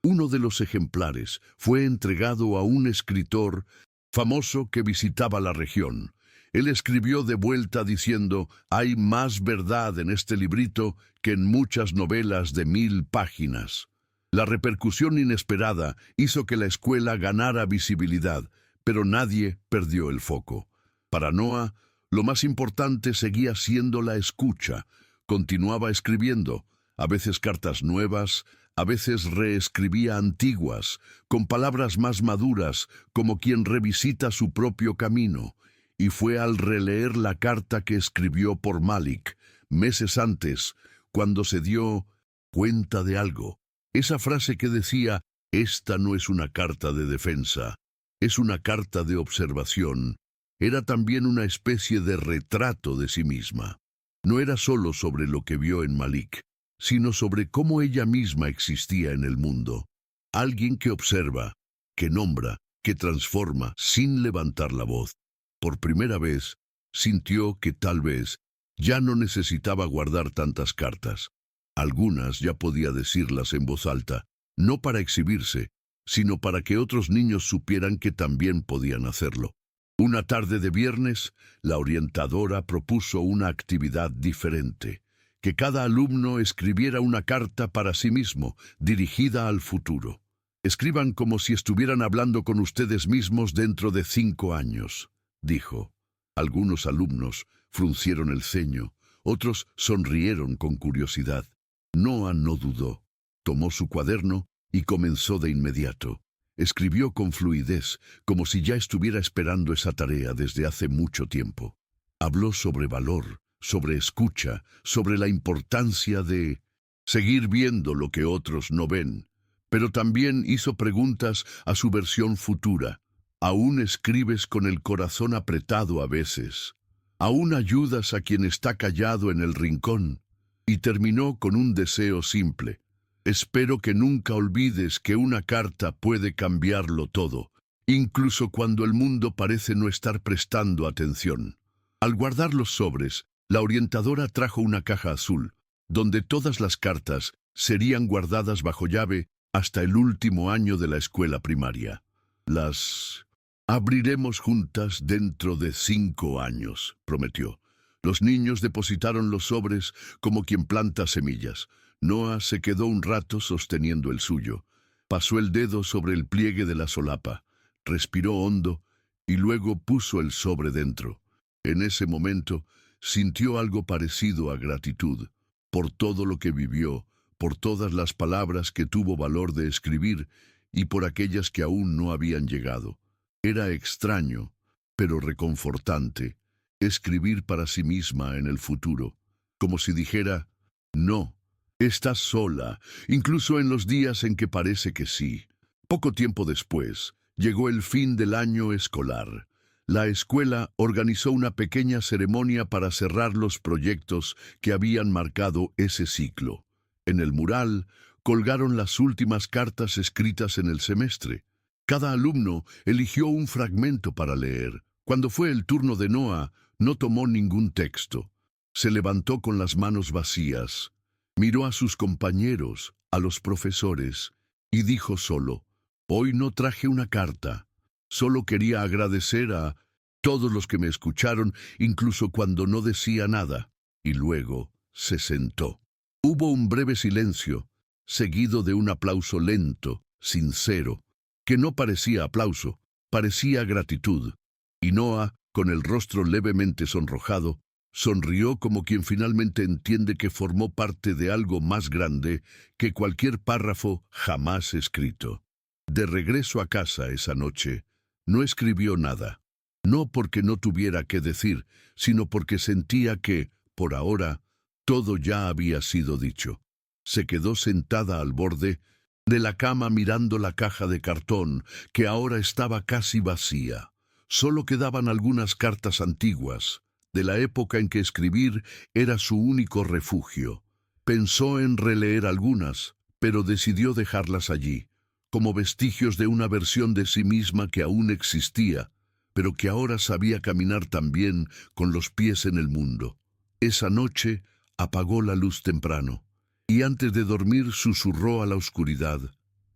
Uno de los ejemplares fue entregado a un escritor famoso que visitaba la región. Él escribió de vuelta diciendo: «Hay más verdad en este librito que en muchas novelas de 1000 páginas». La repercusión inesperada hizo que la escuela ganara visibilidad, pero nadie perdió el foco. Para Noah, lo más importante seguía siendo la escucha. Continuaba escribiendo, a veces cartas nuevas, a veces reescribía antiguas, con palabras más maduras, como quien revisita su propio camino. Y fue al releer la carta que escribió por Malik, meses antes, cuando se dio cuenta de algo. Esa frase que decía: «Esta no es una carta de defensa, es una carta de observación», era también una especie de retrato de sí misma. No era solo sobre lo que vio en Malik, sino sobre cómo ella misma existía en el mundo. Alguien que observa, que nombra, que transforma sin levantar la voz. Por primera vez, sintió que tal vez ya no necesitaba guardar tantas cartas. Algunas ya podía decirlas en voz alta, no para exhibirse, sino para que otros niños supieran que también podían hacerlo. Una tarde de viernes, la orientadora propuso una actividad diferente: que cada alumno escribiera una carta para sí mismo, dirigida al futuro. «Escriban como si estuvieran hablando con ustedes mismos dentro de 5 años», dijo. Algunos alumnos fruncieron el ceño, otros sonrieron con curiosidad. Noah no dudó. Tomó su cuaderno y comenzó de inmediato. Escribió con fluidez, como si ya estuviera esperando esa tarea desde hace mucho tiempo. Habló sobre valor, sobre escucha, sobre la importancia de seguir viendo lo que otros no ven. Pero también hizo preguntas a su versión futura. «¿Aún escribes con el corazón apretado a veces? ¿Aún ayudas a quien está callado en el rincón?» Y terminó con un deseo simple: «Espero que nunca olvides que una carta puede cambiarlo todo, incluso cuando el mundo parece no estar prestando atención». Al guardar los sobres, la orientadora trajo una caja azul, donde todas las cartas serían guardadas bajo llave hasta el último año de la escuela primaria. «Las abriremos juntas dentro de 5 años», prometió. Los niños depositaron los sobres como quien planta semillas. Noah se quedó un rato sosteniendo el suyo. Pasó el dedo sobre el pliegue de la solapa, respiró hondo y luego puso el sobre dentro. En ese momento sintió algo parecido a gratitud, por todo lo que vivió, por todas las palabras que tuvo valor de escribir y por aquellas que aún no habían llegado. Era extraño, pero reconfortante, escribir para sí misma en el futuro, como si dijera: «No, estás sola, incluso en los días en que parece que sí». Poco tiempo después, llegó el fin del año escolar. La escuela organizó una pequeña ceremonia para cerrar los proyectos que habían marcado ese ciclo. En el mural colgaron las últimas cartas escritas en el semestre. Cada alumno eligió un fragmento para leer. Cuando fue el turno de Noah, no tomó ningún texto. Se levantó con las manos vacías, miró a sus compañeros, a los profesores, y dijo solo: «Hoy no traje una carta. Solo quería agradecer a todos los que me escucharon, incluso cuando no decía nada». Y luego se sentó. Hubo un breve silencio, seguido de un aplauso lento, sincero, que no parecía aplauso, parecía gratitud. Y Noah, con el rostro levemente sonrojado, sonrió como quien finalmente entiende que formó parte de algo más grande que cualquier párrafo jamás escrito. De regreso a casa esa noche, no escribió nada. No porque no tuviera qué decir, sino porque sentía que, por ahora, todo ya había sido dicho. Se quedó sentada al borde de la cama mirando la caja de cartón, que ahora estaba casi vacía. Solo quedaban algunas cartas antiguas, de la época en que escribir era su único refugio. Pensó en releer algunas, pero decidió dejarlas allí, como vestigios de una versión de sí misma que aún existía, pero que ahora sabía caminar también con los pies en el mundo. Esa noche apagó la luz temprano, y antes de dormir susurró a la oscuridad: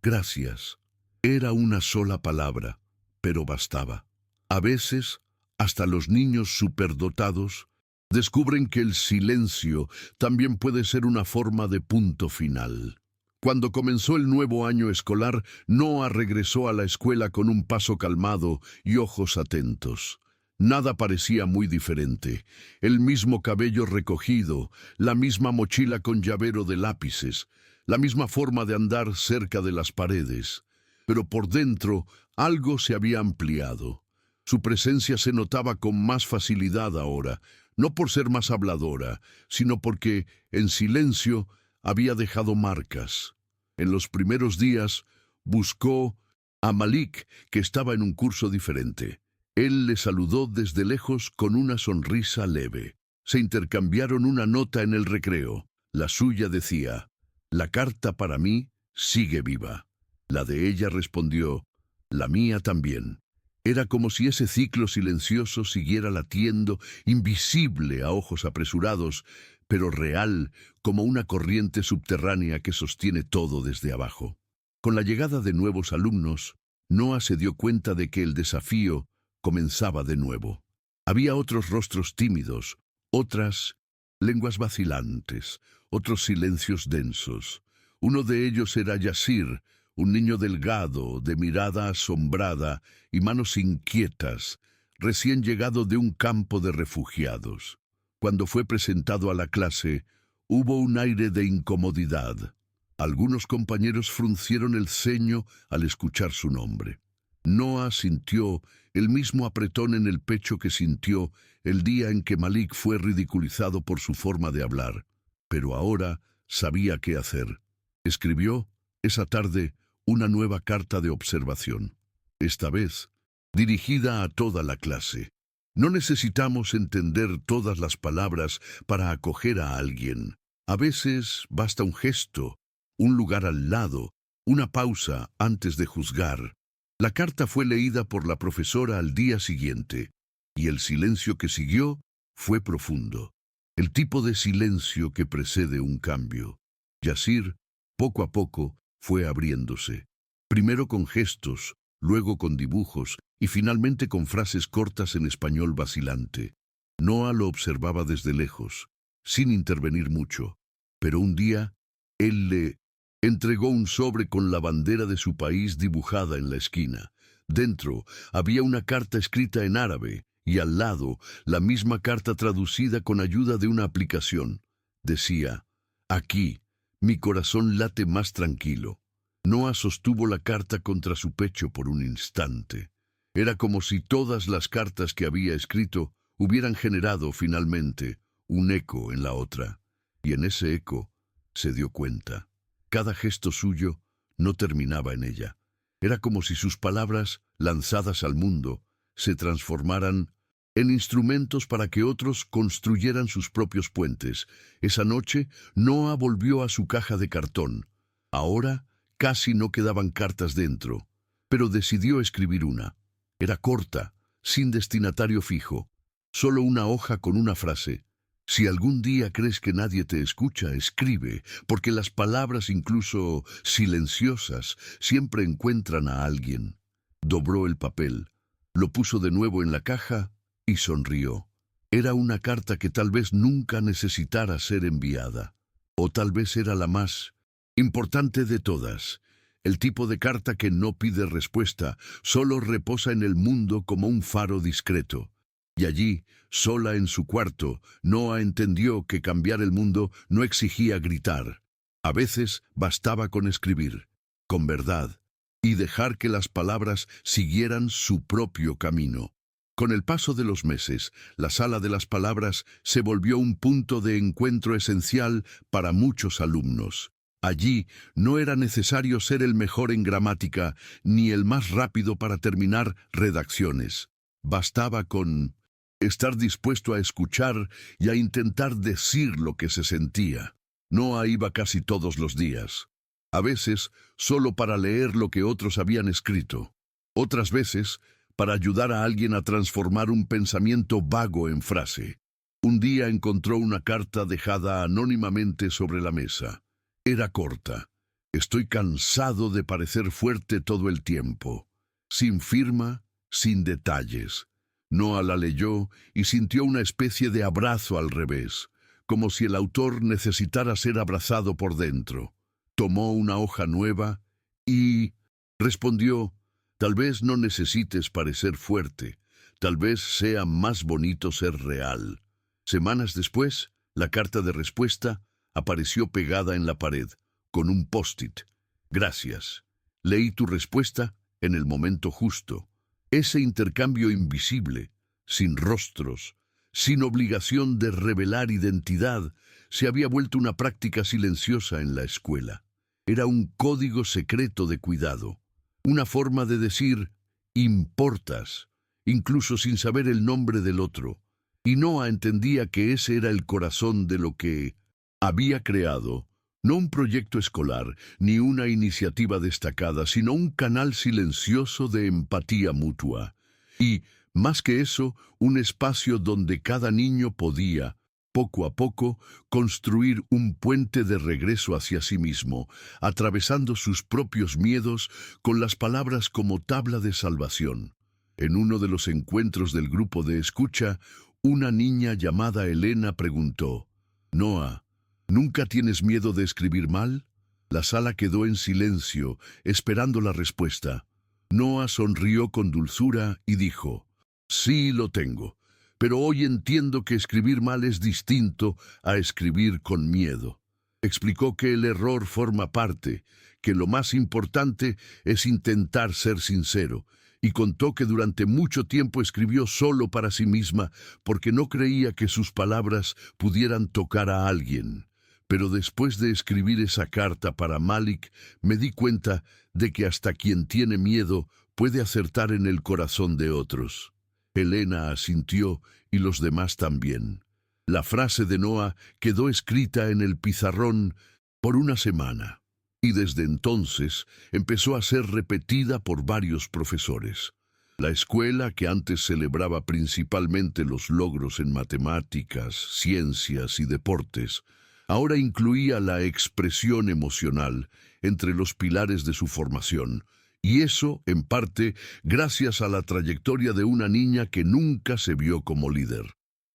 «Gracias». Era una sola palabra, pero bastaba. A veces, hasta los niños superdotados descubren que el silencio también puede ser una forma de punto final. Cuando comenzó el nuevo año escolar, Noah regresó a la escuela con un paso calmado y ojos atentos. Nada parecía muy diferente. El mismo cabello recogido, la misma mochila con llavero de lápices, la misma forma de andar cerca de las paredes. Pero por dentro algo se había ampliado. Su presencia se notaba con más facilidad ahora, no por ser más habladora, sino porque, en silencio, había dejado marcas. En los primeros días, buscó a Malik, que estaba en un curso diferente. Él le saludó desde lejos con una sonrisa leve. Se intercambiaron una nota en el recreo. La suya decía: «La carta para mí sigue viva». La de ella respondió: «La mía también». Era como si ese ciclo silencioso siguiera latiendo, invisible a ojos apresurados, pero real, como una corriente subterránea que sostiene todo desde abajo. Con la llegada de nuevos alumnos, Noah se dio cuenta de que el desafío comenzaba de nuevo. Había otros rostros tímidos, otras lenguas vacilantes, otros silencios densos. Uno de ellos era Yasir, un niño delgado, de mirada asombrada y manos inquietas, recién llegado de un campo de refugiados. Cuando fue presentado a la clase, hubo un aire de incomodidad. Algunos compañeros fruncieron el ceño al escuchar su nombre. Noah sintió el mismo apretón en el pecho que sintió el día en que Malik fue ridiculizado por su forma de hablar, pero ahora sabía qué hacer. Escribió esa tarde una nueva carta de observación, esta vez dirigida a toda la clase. No necesitamos entender todas las palabras para acoger a alguien. A veces basta un gesto, un lugar al lado, una pausa antes de juzgar. La carta fue leída por la profesora al día siguiente, y el silencio que siguió fue profundo. El tipo de silencio que precede un cambio. Yasir, poco a poco, fue abriéndose. Primero con gestos, luego con dibujos y finalmente con frases cortas en español vacilante. Noah lo observaba desde lejos, sin intervenir mucho, pero un día él le entregó un sobre con la bandera de su país dibujada en la esquina. Dentro había una carta escrita en árabe y al lado la misma carta traducida con ayuda de una aplicación. Decía: «Aquí, mi corazón late más tranquilo». Noah sostuvo la carta contra su pecho por un instante. Era como si todas las cartas que había escrito hubieran generado finalmente un eco en la otra. Y en ese eco se dio cuenta. Cada gesto suyo no terminaba en ella. Era como si sus palabras, lanzadas al mundo, se transformaran en instrumentos para que otros construyeran sus propios puentes. Esa noche, Noah volvió a su caja de cartón. Ahora casi no quedaban cartas dentro, pero decidió escribir una. Era corta, sin destinatario fijo, solo una hoja con una frase: «Si algún día crees que nadie te escucha, escribe, porque las palabras, incluso silenciosas, siempre encuentran a alguien». Dobló el papel, lo puso de nuevo en la caja y sonrió. Era una carta que tal vez nunca necesitara ser enviada, o tal vez era la más importante de todas. El tipo de carta que no pide respuesta, solo reposa en el mundo como un faro discreto. Y allí, sola en su cuarto, Noah entendió que cambiar el mundo no exigía gritar. A veces bastaba con escribir, con verdad, y dejar que las palabras siguieran su propio camino. Con el paso de los meses, la sala de las palabras se volvió un punto de encuentro esencial para muchos alumnos. Allí no era necesario ser el mejor en gramática ni el más rápido para terminar redacciones. Bastaba con estar dispuesto a escuchar y a intentar decir lo que se sentía. Noah iba casi todos los días, a veces solo para leer lo que otros habían escrito, otras veces para ayudar a alguien a transformar un pensamiento vago en frase. Un día encontró una carta dejada anónimamente sobre la mesa. Era corta. Estoy cansado de parecer fuerte todo el tiempo. Sin firma, sin detalles. Noah la leyó y sintió una especie de abrazo al revés, como si el autor necesitara ser abrazado por dentro. Tomó una hoja nueva y respondió: tal vez no necesites parecer fuerte, tal vez sea más bonito ser real. Semanas después, la carta de respuesta apareció pegada en la pared, con un post-it. Gracias. Leí tu respuesta en el momento justo. Ese intercambio invisible, sin rostros, sin obligación de revelar identidad, se había vuelto una práctica silenciosa en la escuela. Era un código secreto de cuidado, una forma de decir importas, incluso sin saber el nombre del otro. Y Noah entendía que ese era el corazón de lo que había creado, no un proyecto escolar, ni una iniciativa destacada, sino un canal silencioso de empatía mutua. Y, más que eso, un espacio donde cada niño podía, poco a poco, construir un puente de regreso hacia sí mismo, atravesando sus propios miedos con las palabras como tabla de salvación. En uno de los encuentros del grupo de escucha, una niña llamada Elena preguntó: «Noah, ¿nunca tienes miedo de escribir mal?». La sala quedó en silencio, esperando la respuesta. Noah sonrió con dulzura y dijo: «Sí lo tengo, pero hoy entiendo que escribir mal es distinto a escribir con miedo». Explicó que el error forma parte, que lo más importante es intentar ser sincero, y contó que durante mucho tiempo escribió solo para sí misma porque no creía que sus palabras pudieran tocar a alguien. Pero después de escribir esa carta para Malik, me di cuenta de que hasta quien tiene miedo puede acertar en el corazón de otros. Elena asintió y los demás también. La frase de Noah quedó escrita en el pizarrón por una semana, y desde entonces empezó a ser repetida por varios profesores. La escuela, que antes celebraba principalmente los logros en matemáticas, ciencias y deportes, ahora incluía la expresión emocional entre los pilares de su formación, y eso, en parte, gracias a la trayectoria de una niña que nunca se vio como líder.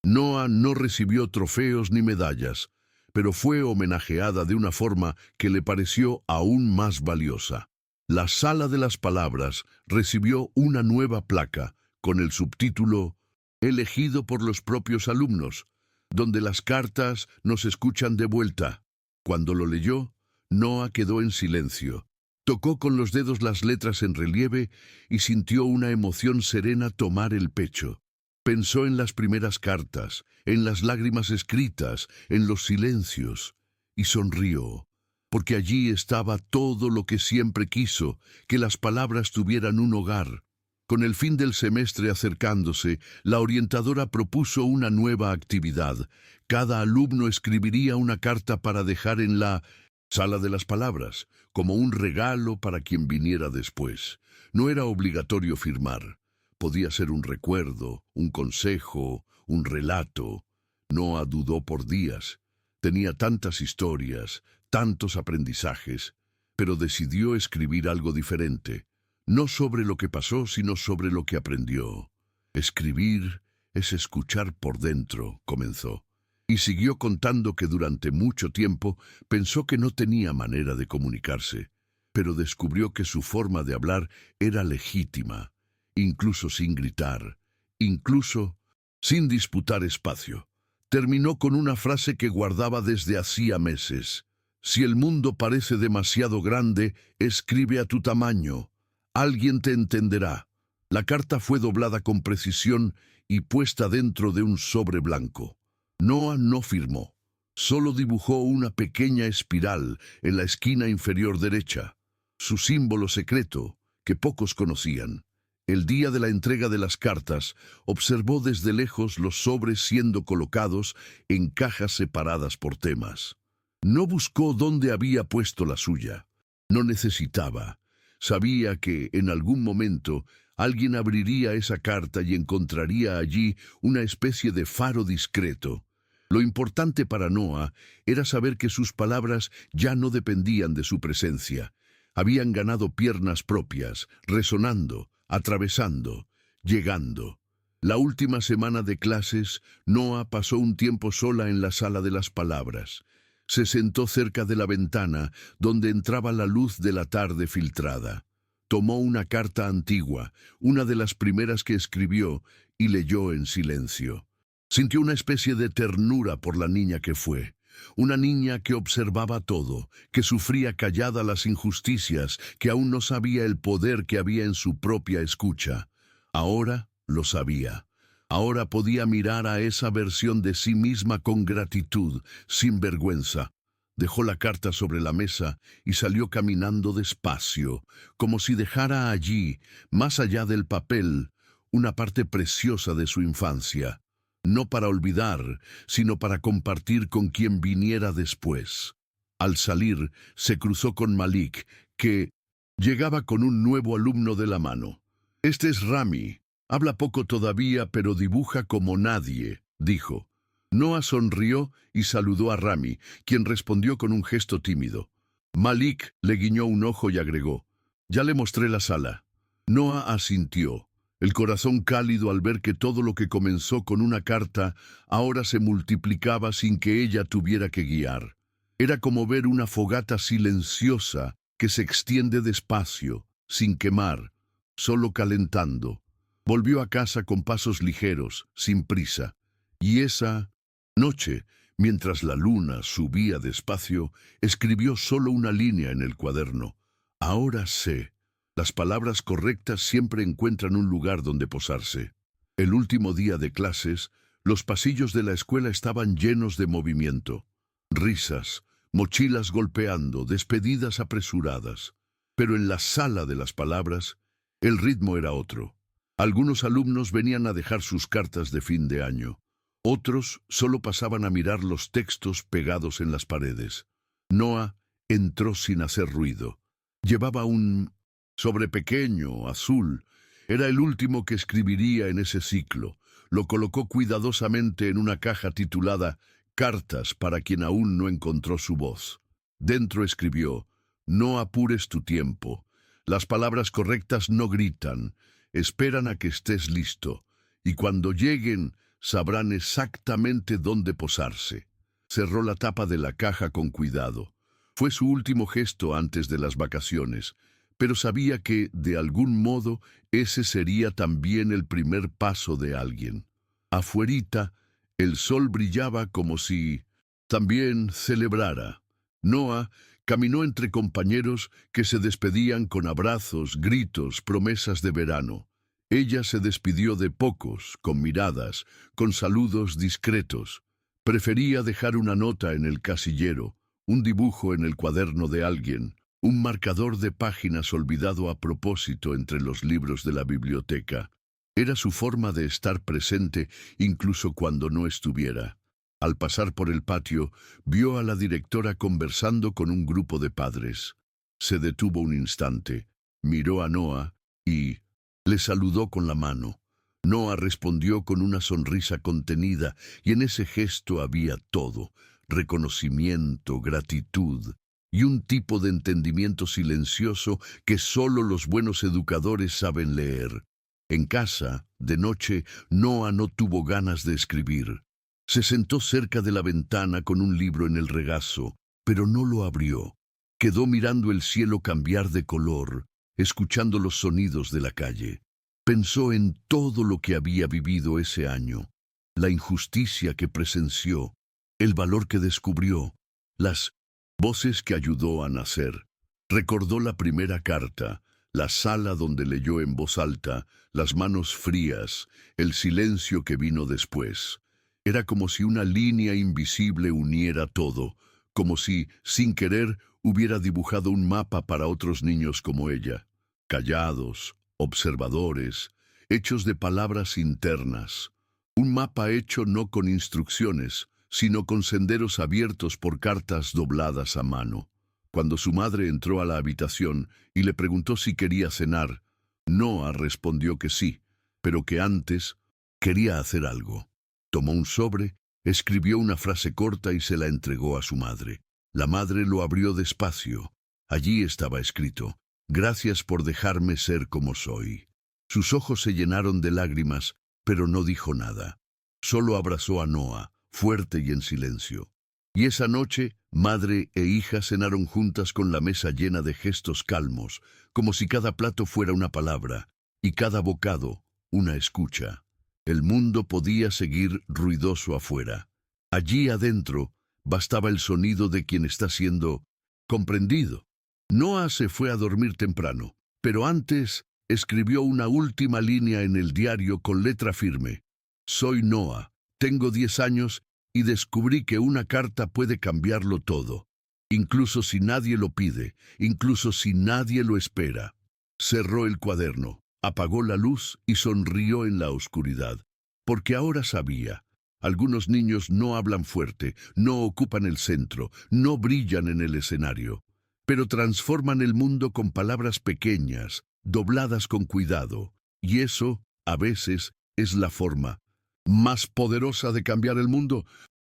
Noah no recibió trofeos ni medallas, pero fue homenajeada de una forma que le pareció aún más valiosa. La Sala de las Palabras recibió una nueva placa con el subtítulo «Elegido por los propios alumnos», donde las cartas nos escuchan de vuelta. Cuando lo leyó, Noah quedó en silencio. Tocó con los dedos las letras en relieve y sintió una emoción serena tomar el pecho. Pensó en las primeras cartas, en las lágrimas escritas, en los silencios, y sonrió, porque allí estaba todo lo que siempre quiso, que las palabras tuvieran un hogar. Con el fin del semestre acercándose, la orientadora propuso una nueva actividad. Cada alumno escribiría una carta para dejar en la Sala de las Palabras, como un regalo para quien viniera después. No era obligatorio firmar. Podía ser un recuerdo, un consejo, un relato. Noah dudó por días. Tenía tantas historias, tantos aprendizajes, pero decidió escribir algo diferente. No sobre lo que pasó, sino sobre lo que aprendió. Escribir es escuchar por dentro, comenzó. Y siguió contando que durante mucho tiempo pensó que no tenía manera de comunicarse, pero descubrió que su forma de hablar era legítima, incluso sin gritar, incluso sin disputar espacio. Terminó con una frase que guardaba desde hacía meses. «Si el mundo parece demasiado grande, escribe a tu tamaño. Alguien te entenderá». La carta fue doblada con precisión y puesta dentro de un sobre blanco. Noah no firmó. Solo dibujó una pequeña espiral en la esquina inferior derecha, su símbolo secreto que pocos conocían. El día de la entrega de las cartas, observó desde lejos los sobres siendo colocados en cajas separadas por temas. No buscó dónde había puesto la suya. No necesitaba. Sabía que, en algún momento, alguien abriría esa carta y encontraría allí una especie de faro discreto. Lo importante para Noah era saber que sus palabras ya no dependían de su presencia. Habían ganado piernas propias, resonando, atravesando, llegando. La última semana de clases, Noah pasó un tiempo sola en la sala de las palabras. Se sentó cerca de la ventana, donde entraba la luz de la tarde filtrada. Tomó una carta antigua, una de las primeras que escribió, y leyó en silencio. Sintió una especie de ternura por la niña que fue. Una niña que observaba todo, que sufría callada las injusticias, que aún no sabía el poder que había en su propia escucha. Ahora lo sabía. Ahora podía mirar a esa versión de sí misma con gratitud, sin vergüenza. Dejó la carta sobre la mesa y salió caminando despacio, como si dejara allí, más allá del papel, una parte preciosa de su infancia. No para olvidar, sino para compartir con quien viniera después. Al salir, se cruzó con Malik, que llegaba con un nuevo alumno de la mano. «Este es Rami. Habla poco todavía, pero dibuja como nadie», dijo. Noah sonrió y saludó a Rami, quien respondió con un gesto tímido. Malik le guiñó un ojo y agregó: «Ya le mostré la sala». Noah asintió, el corazón cálido al ver que todo lo que comenzó con una carta ahora se multiplicaba sin que ella tuviera que guiar. Era como ver una fogata silenciosa que se extiende despacio, sin quemar, solo calentando. Volvió a casa con pasos ligeros, sin prisa. Y esa noche, mientras la luna subía despacio, escribió solo una línea en el cuaderno. «Ahora sé. Las palabras correctas siempre encuentran un lugar donde posarse». El último día de clases, los pasillos de la escuela estaban llenos de movimiento. Risas, mochilas golpeando, despedidas apresuradas. Pero en la sala de las palabras, el ritmo era otro. Algunos alumnos venían a dejar sus cartas de fin de año. Otros solo pasaban a mirar los textos pegados en las paredes. Noah entró sin hacer ruido. Llevaba un sobre pequeño, azul. Era el último que escribiría en ese ciclo. Lo colocó cuidadosamente en una caja titulada «Cartas para quien aún no encontró su voz». Dentro escribió: «No apures tu tiempo. Las palabras correctas no gritan. Esperan a que estés listo. Y cuando lleguen, sabrán exactamente dónde posarse». Cerró la tapa de la caja con cuidado. Fue su último gesto antes de las vacaciones, pero sabía que, de algún modo, ese sería también el primer paso de alguien. Afuerita, el sol brillaba como si también celebrara. Noah caminó entre compañeros que se despedían con abrazos, gritos, promesas de verano. Ella se despidió de pocos, con miradas, con saludos discretos. Prefería dejar una nota en el casillero, un dibujo en el cuaderno de alguien, un marcador de páginas olvidado a propósito entre los libros de la biblioteca. Era su forma de estar presente incluso cuando no estuviera. Al pasar por el patio, vio a la directora conversando con un grupo de padres. Se detuvo un instante, miró a Noah y le saludó con la mano. Noah respondió con una sonrisa contenida, y en ese gesto había todo: reconocimiento, gratitud y un tipo de entendimiento silencioso que solo los buenos educadores saben leer. En casa, de noche, Noah no tuvo ganas de escribir. Se sentó cerca de la ventana con un libro en el regazo, pero no lo abrió. Quedó mirando el cielo cambiar de color, escuchando los sonidos de la calle. Pensó en todo lo que había vivido ese año, la injusticia que presenció, el valor que descubrió, las voces que ayudó a nacer. Recordó la primera carta, la sala donde leyó en voz alta, las manos frías, el silencio que vino después. Era como si una línea invisible uniera todo, como si, sin querer, hubiera dibujado un mapa para otros niños como ella, callados, observadores, hechos de palabras internas. Un mapa hecho no con instrucciones, sino con senderos abiertos por cartas dobladas a mano. Cuando su madre entró a la habitación y le preguntó si quería cenar, Noah respondió que sí, pero que antes quería hacer algo. Tomó un sobre, escribió una frase corta y se la entregó a su madre. La madre lo abrió despacio. Allí estaba escrito: «Gracias por dejarme ser como soy». Sus ojos se llenaron de lágrimas, pero no dijo nada. Solo abrazó a Noah, fuerte y en silencio. Y esa noche, madre e hija cenaron juntas con la mesa llena de gestos calmos, como si cada plato fuera una palabra, y cada bocado una escucha. El mundo podía seguir ruidoso afuera. Allí adentro bastaba el sonido de quien está siendo comprendido. Noah se fue a dormir temprano, pero antes escribió una última línea en el diario con letra firme. «Soy Noah, tengo 10 años y descubrí que una carta puede cambiarlo todo, incluso si nadie lo pide, incluso si nadie lo espera». Cerró el cuaderno, apagó la luz y sonrió en la oscuridad, porque ahora sabía: algunos niños no hablan fuerte, no ocupan el centro, no brillan en el escenario, pero transforman el mundo con palabras pequeñas, dobladas con cuidado, y eso, a veces, es la forma más poderosa de cambiar el mundo.